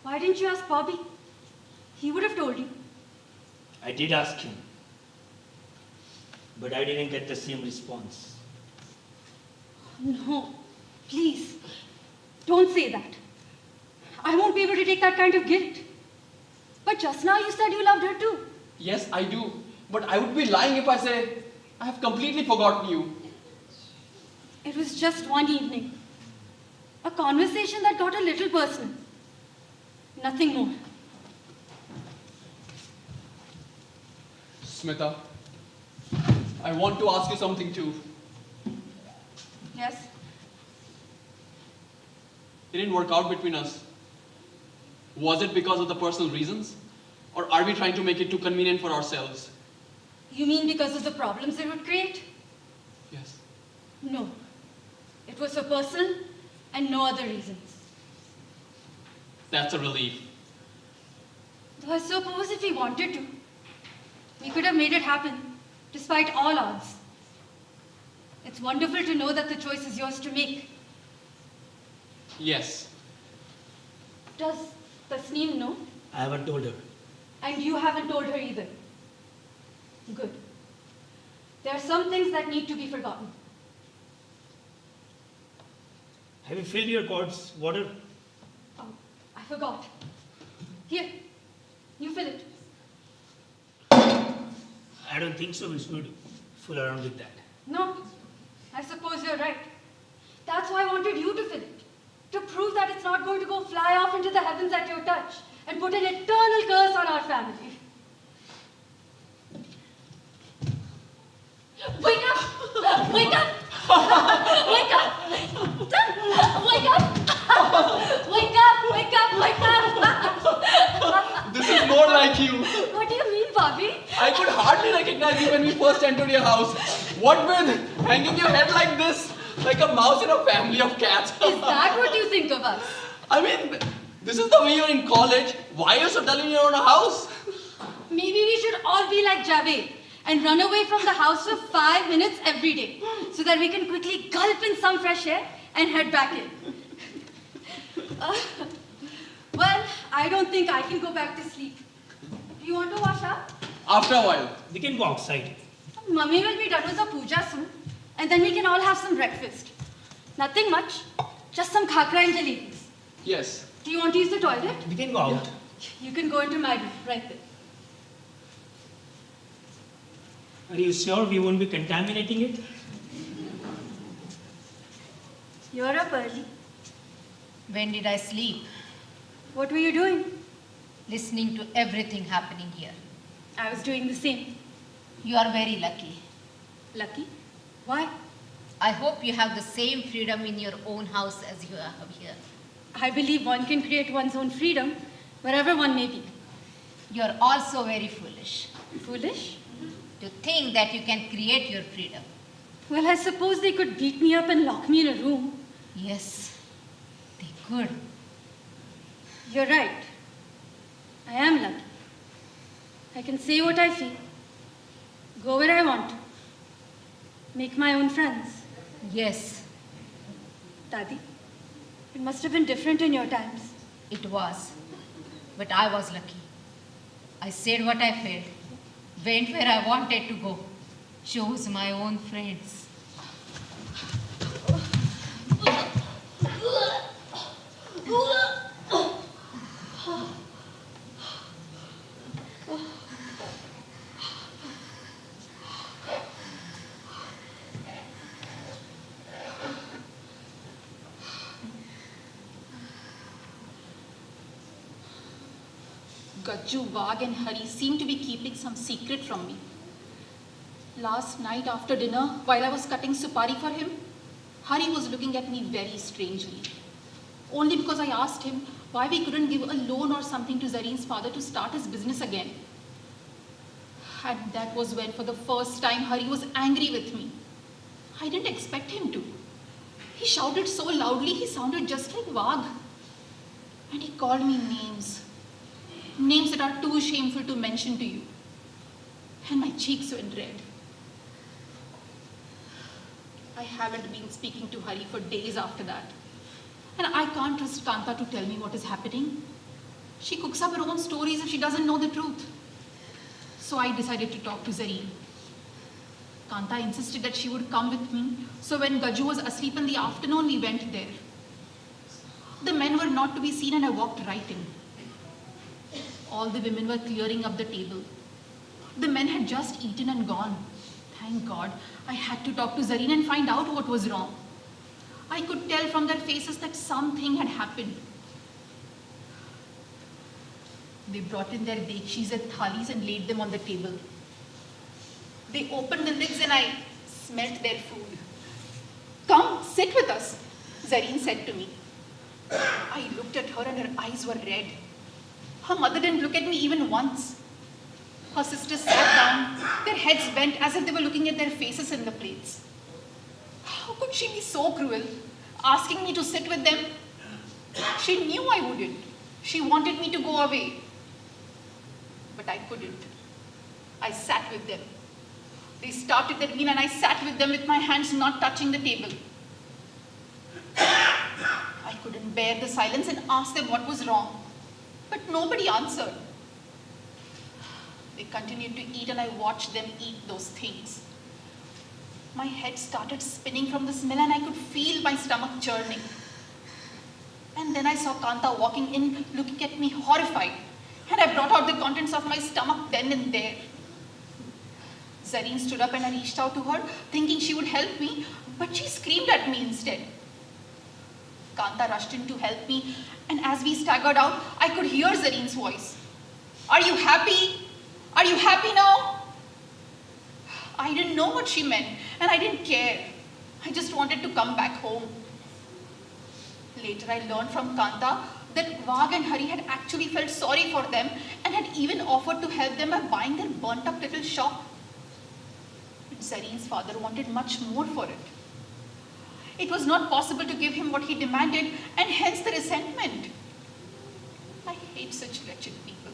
[SPEAKER 6] Why didn't you ask Bobby? He would have told you.
[SPEAKER 9] I did ask him, but I didn't get the same response.
[SPEAKER 6] No, please, don't say that. I won't be able to take that kind of guilt. But just now you said you loved her too.
[SPEAKER 8] Yes, I do. But I would be lying if I say I have completely forgotten you.
[SPEAKER 6] It was just one evening. A conversation that got a little personal. Nothing more.
[SPEAKER 8] Smita, I want to ask you something too.
[SPEAKER 6] Yes?
[SPEAKER 8] It didn't work out between us. Was it because of the personal reasons? Or are we trying to make it too convenient for ourselves?
[SPEAKER 6] You mean because of the problems it would create?
[SPEAKER 8] Yes.
[SPEAKER 6] No. It was for personal and no other reasons.
[SPEAKER 8] That's a relief.
[SPEAKER 6] Though I suppose if we wanted to, we could have made it happen, despite all odds. It's wonderful to know that the choice is yours to make.
[SPEAKER 8] Yes.
[SPEAKER 6] Does Tasneem know?
[SPEAKER 9] I haven't told her.
[SPEAKER 6] And you haven't told her either. Good. There are some things that need to be forgotten.
[SPEAKER 9] Have you filled your gourd's water?
[SPEAKER 6] Oh, I forgot. Here, you fill it.
[SPEAKER 9] I don't think so we should fool around with that.
[SPEAKER 6] No, I suppose you're right. That's why I wanted you to fill it. To prove that it's not going to go fly off into the heavens at your touch and put an eternal curse on our family. Wake up! Wake up! Wake up! Wake up! Wake up! Wake up! Wake up!
[SPEAKER 8] This is more like you.
[SPEAKER 6] What do you mean, Bobby?
[SPEAKER 8] I could hardly recognize you when we first entered your house. What with hanging your head like this? Like a mouse in a family of cats.
[SPEAKER 6] Is that what you think of us?
[SPEAKER 8] I mean, this is the way you're in college. Why are you so dull in your own house?
[SPEAKER 6] Maybe we should all be like Javed and run away from the house for 5 minutes every day so that we can quickly gulp in some fresh air and head back in. Well, I don't think I can go back to sleep. Do you want to wash up?
[SPEAKER 8] After a while.
[SPEAKER 9] We can go outside.
[SPEAKER 6] Mummy will be done with the puja soon, and then we can all have some breakfast. Nothing much, just some khakra and jalebis.
[SPEAKER 8] Yes.
[SPEAKER 6] Do you want to use the toilet?
[SPEAKER 9] We can go out.
[SPEAKER 6] You can go into my room, right there.
[SPEAKER 9] Are you sure we won't be contaminating it?
[SPEAKER 6] You're up early.
[SPEAKER 1] When did I sleep?
[SPEAKER 6] What were you doing?
[SPEAKER 1] Listening to everything happening here.
[SPEAKER 6] I was doing the same.
[SPEAKER 1] You are very lucky.
[SPEAKER 6] Lucky? Why?
[SPEAKER 1] I hope you have the same freedom in your own house as you have here.
[SPEAKER 6] I believe one can create one's own freedom wherever one may be.
[SPEAKER 1] You are also very foolish
[SPEAKER 6] Foolish?
[SPEAKER 1] to think that you can create your freedom.
[SPEAKER 6] Well, I suppose they could beat me up and lock me in a room.
[SPEAKER 1] Yes, they could.
[SPEAKER 6] You're right. I am lucky. I can say what I feel, go where I want to, make my own friends.
[SPEAKER 1] Yes,
[SPEAKER 6] Dadi, it must have been different in your times.
[SPEAKER 1] it was. But I was lucky. I said what I felt, went where I wanted to go, chose my own friends.
[SPEAKER 2] Gajju, Wag and Hari seem to be keeping some secret from me. Last night after dinner, while I was cutting supari for him, Hari was looking at me very strangely. Only because I asked him why we couldn't give a loan or something to Zareen's father to start his business again. And that was when for the first time Hari was angry with me. I didn't expect him to. He shouted so loudly he sounded just like Wag. And he called me names. Names that are too shameful to mention to you. And my cheeks went red. I haven't been speaking to Hari for days after that. And I can't trust Kanta to tell me what is happening. She cooks up her own stories if she doesn't know the truth. So I decided to talk to Zareen. Kanta insisted that she would come with me, so when Gaju was asleep in the afternoon, we went there. The men were not to be seen and I walked right in. All the women were clearing up the table. The men had just eaten and gone. Thank God, I had to talk to Zareen and find out what was wrong. I could tell from their faces that something had happened. They brought in their dekshis and thalis and laid them on the table. They opened the lids and I smelt their food. Come, sit with us, Zareen said to me. I looked at her and her eyes were red. Her mother didn't look at me even once. Her sisters sat down, their heads bent as if they were looking at their faces in the plates. How could she be so cruel, asking me to sit with them? She knew I wouldn't. She wanted me to go away. But I couldn't. I sat with them. They started their meal and I sat with them with my hands not touching the table. I couldn't bear the silence and asked them what was wrong. But nobody answered. They continued to eat and I watched them eat those things. My head started spinning from the smell and I could feel my stomach churning. And then I saw Kanta walking in, looking at me horrified. And I brought out the contents of my stomach then and there. Zareen stood up and I reached out to her, thinking she would help me, but she screamed at me instead. Kanta rushed in to help me, and as we staggered out, I could hear Zareen's voice. Are you happy? Are you happy now? I didn't know what she meant, and I didn't care. I just wanted to come back home. Later, I learned from Kanta that Wagh and Hari had actually felt sorry for them and had even offered to help them by buying their burnt-up little shop. But Zareen's father wanted much more for it. It was not possible to give him what he demanded, and hence the resentment. I hate such wretched people.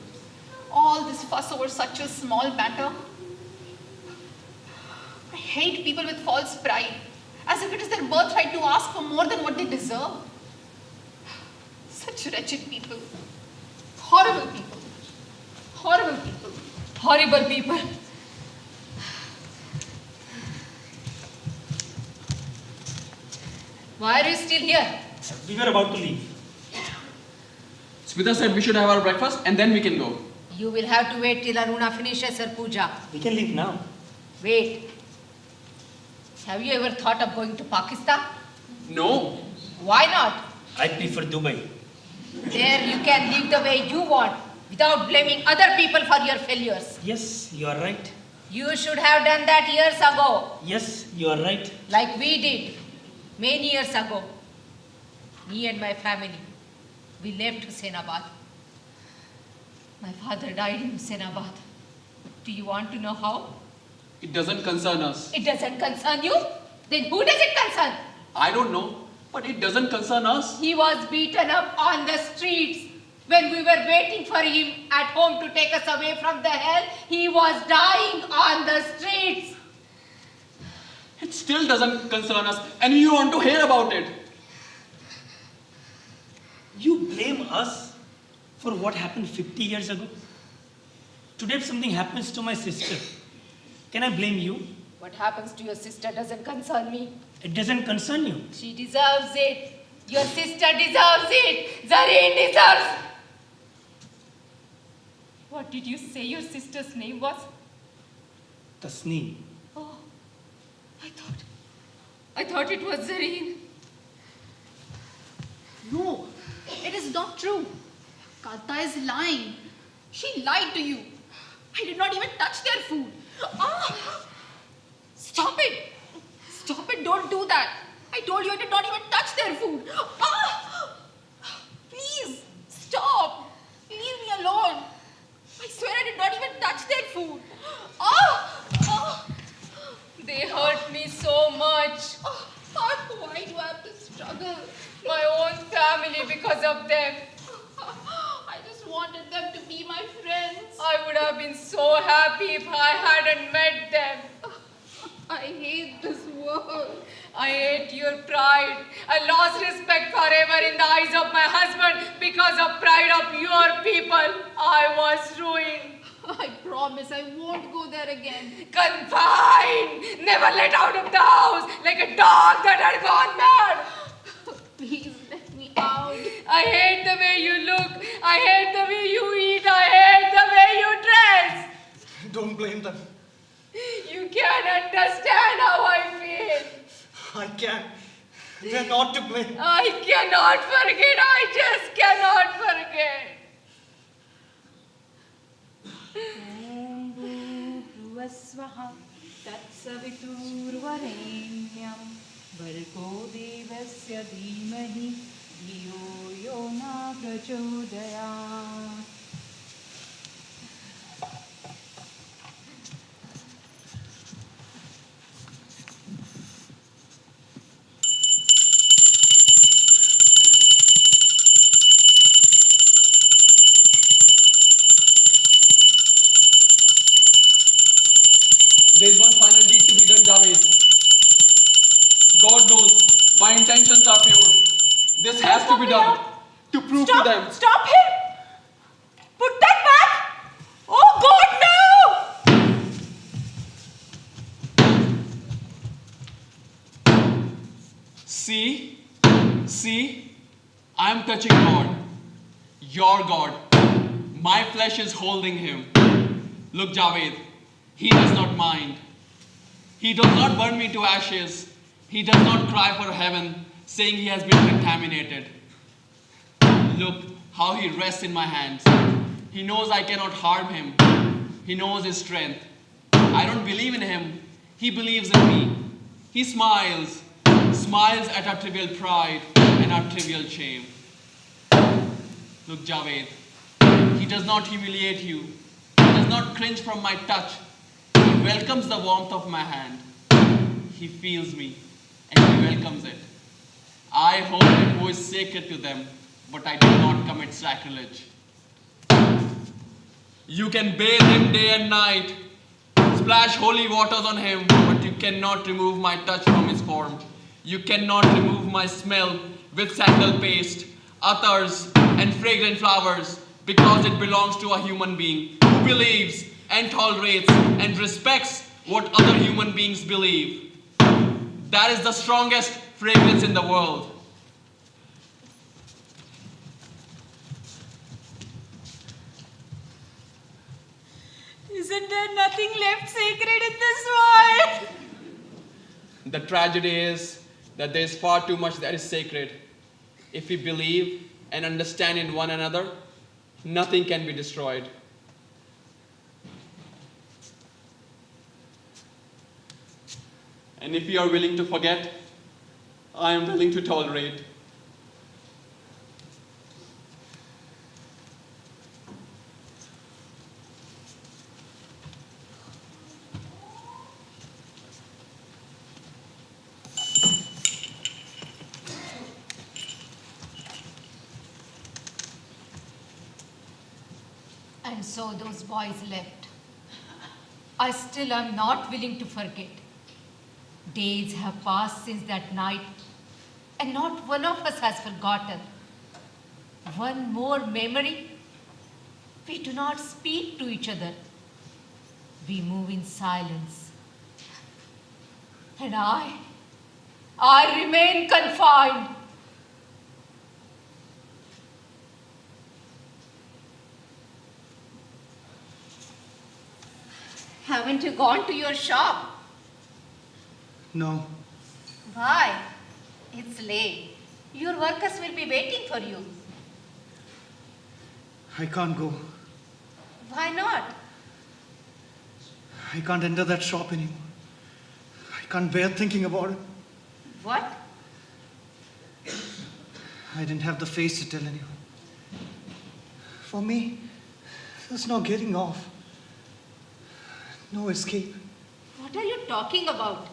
[SPEAKER 2] All this fuss over such a small matter. I hate people with false pride, as if it is their birthright to ask for more than what they deserve. Such wretched people. Horrible people. Horrible people.
[SPEAKER 1] Horrible people. Why are you still here?
[SPEAKER 9] We were about to leave.
[SPEAKER 8] Smita said we should have our breakfast and then we can go.
[SPEAKER 1] You will have to wait till Aruna finishes her puja.
[SPEAKER 9] We can leave now.
[SPEAKER 1] Wait. Have you ever thought of going to Pakistan?
[SPEAKER 8] No.
[SPEAKER 1] Why not?
[SPEAKER 9] I prefer Dubai.
[SPEAKER 1] There you can live the way you want without blaming other people for your failures.
[SPEAKER 9] Yes, you are right.
[SPEAKER 1] You should have done that years ago,
[SPEAKER 9] Yes, you are right.
[SPEAKER 1] like we did many years ago. Me and my family, we left Husainabad. My father died in Husainabad. Do you want to know how?
[SPEAKER 8] It doesn't concern us.
[SPEAKER 1] It doesn't concern you? Then who does it concern?
[SPEAKER 8] I don't know, but it doesn't concern us.
[SPEAKER 1] He was beaten up on the streets. When we were waiting for him at home to take us away from the hell, he was dying on the streets.
[SPEAKER 8] It still doesn't concern us, and you want to hear about it.
[SPEAKER 9] You blame us for what happened 50 years ago? Today if something happens to my sister, can I blame you?
[SPEAKER 1] What happens to your sister doesn't concern me.
[SPEAKER 9] It doesn't concern you.
[SPEAKER 1] She deserves it. Your sister deserves it. Zareen deserves. What did you say your sister's name was?
[SPEAKER 9] Tasneem.
[SPEAKER 1] Oh, I thought it was Zareen.
[SPEAKER 2] No, it is not true. Kanta is lying. She lied to you. I did not even touch their food. Ah! Stop it. Stop it. Don't do that. I told you I did not even touch their food. Ah! Please, stop. Leave me alone. I swear I did not even touch their food. Ah! Ah!
[SPEAKER 1] They hurt me so much.
[SPEAKER 2] Ah! Why do I have to struggle?
[SPEAKER 1] My own family because of them.
[SPEAKER 2] I just wanted them to be my friends.
[SPEAKER 1] I would have been so happy if I hadn't met them.
[SPEAKER 2] I hate this world.
[SPEAKER 4] I ate your pride. I lost respect forever in the eyes of my husband because of pride of your people. I was ruined.
[SPEAKER 2] I promise I won't go there again.
[SPEAKER 4] Confined, never let out of the house, like a dog that had gone mad.
[SPEAKER 2] Please let me out.
[SPEAKER 4] I hate the way you look. I hate the way you eat. I hate the way you dress.
[SPEAKER 3] Don't blame them.
[SPEAKER 4] You can't understand how I feel.
[SPEAKER 3] I can't. They're not to blame.
[SPEAKER 4] I cannot forget. I just cannot forget.
[SPEAKER 10] ॐ भूर्भुवस्वः तत्सवितुर्वरेण्यं भर्गो देवस्य धीमहि धियो यो न प्रचोदयात्.
[SPEAKER 8] There is one final deed to be done, Javed. God knows my intentions are pure. This has to be done to prove to them.
[SPEAKER 4] Stop him! Put that back! Oh God, no!
[SPEAKER 8] See, I am touching God, your God. My flesh is holding him. Look, Javed, he does not mind. He does not burn me to ashes. He does not cry for heaven, saying he has been contaminated. Look how he rests in my hands. He knows I cannot harm him. He knows his strength. I don't believe in him. He believes in me. He smiles at our trivial pride and our trivial shame. Look, Javed, he does not humiliate you. He does not cringe from my touch. He welcomes the warmth of my hand. He feels me and he welcomes it. I hold him who is sacred to them, but I do not commit sacrilege. You can bathe him day and night, splash holy waters on him, but you cannot remove my touch from his form. You cannot remove my smell with sandal paste, athars, and fragrant flowers, because it belongs to a human being who believes and tolerates and respects what other human beings believe. That is the strongest fragrance in the world.
[SPEAKER 4] Isn't there nothing left sacred in this world?
[SPEAKER 8] The tragedy is that there is far too much that is sacred. If we believe and understand in one another, nothing can be destroyed. And if you are willing to forget, I am willing to tolerate.
[SPEAKER 1] And so those boys left. I still am not willing to forget. Days have passed since that night, and not one of us has forgotten. One more memory. We do not speak to each other. We move in silence. And I remain confined. Haven't you gone to your shop?
[SPEAKER 3] No.
[SPEAKER 1] Why? It's late. Your workers will be waiting for you.
[SPEAKER 3] I can't go.
[SPEAKER 1] Why not?
[SPEAKER 3] I can't enter that shop anymore. I can't bear thinking about it.
[SPEAKER 1] What?
[SPEAKER 3] I didn't have the face to tell anyone. For me, there's no getting off. No escape.
[SPEAKER 1] What are you talking about?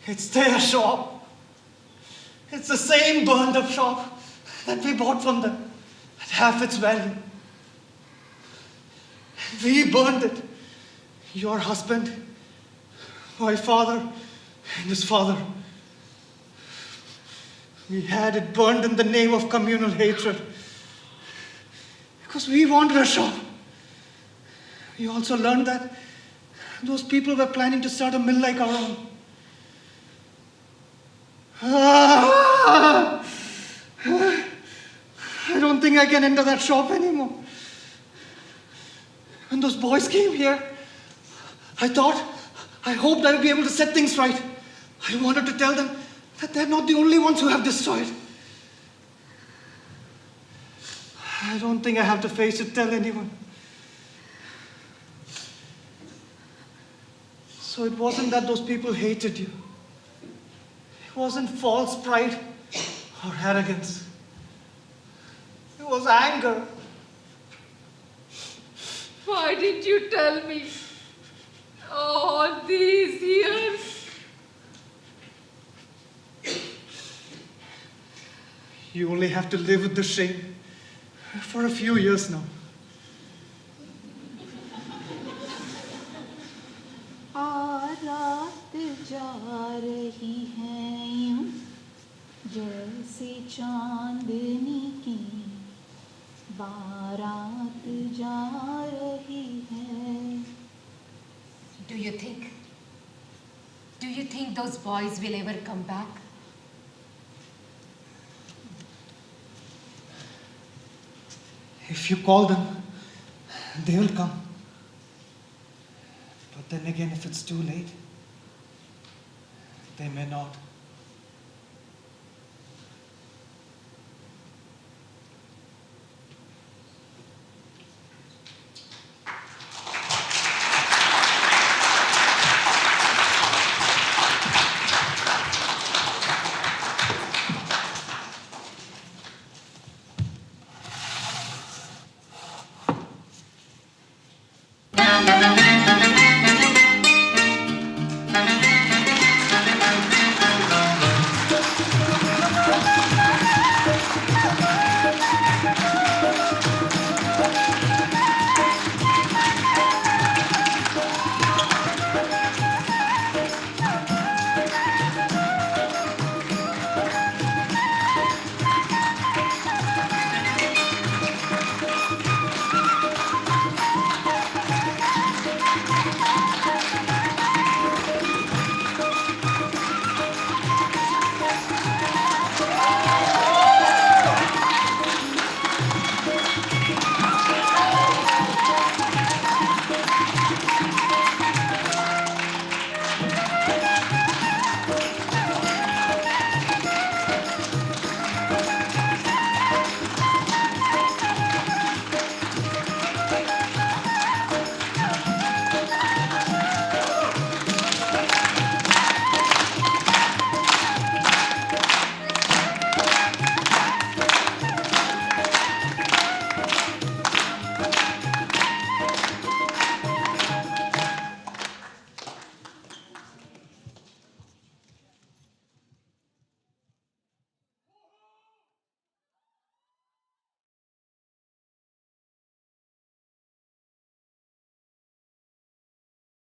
[SPEAKER 3] It's their shop. It's the same burned up shop. that we bought from them at half its value. We burned it. Your husband, my father, and his father. We had it burned in the name of communal hatred. Because we wanted a shop. We also learned that those people were planning to start a mill like our own. I don't think I can enter that shop anymore. When those boys came here, I hoped I would be able to set things right. I wanted to tell them that they're not the only ones who have destroyed. I don't think I have to face it, tell anyone. So it wasn't that those people hated you. It wasn't false pride or arrogance. It was anger.
[SPEAKER 2] Why didn't you tell me all these years?
[SPEAKER 3] You only have to live with the shame for a few years now.
[SPEAKER 10] रात जा रही है यूं जैसे चांदनी की बारात जा रही है.
[SPEAKER 1] Do you think those boys will ever come back?
[SPEAKER 3] If you call them, they will come. But then again, if it's too late, they may not.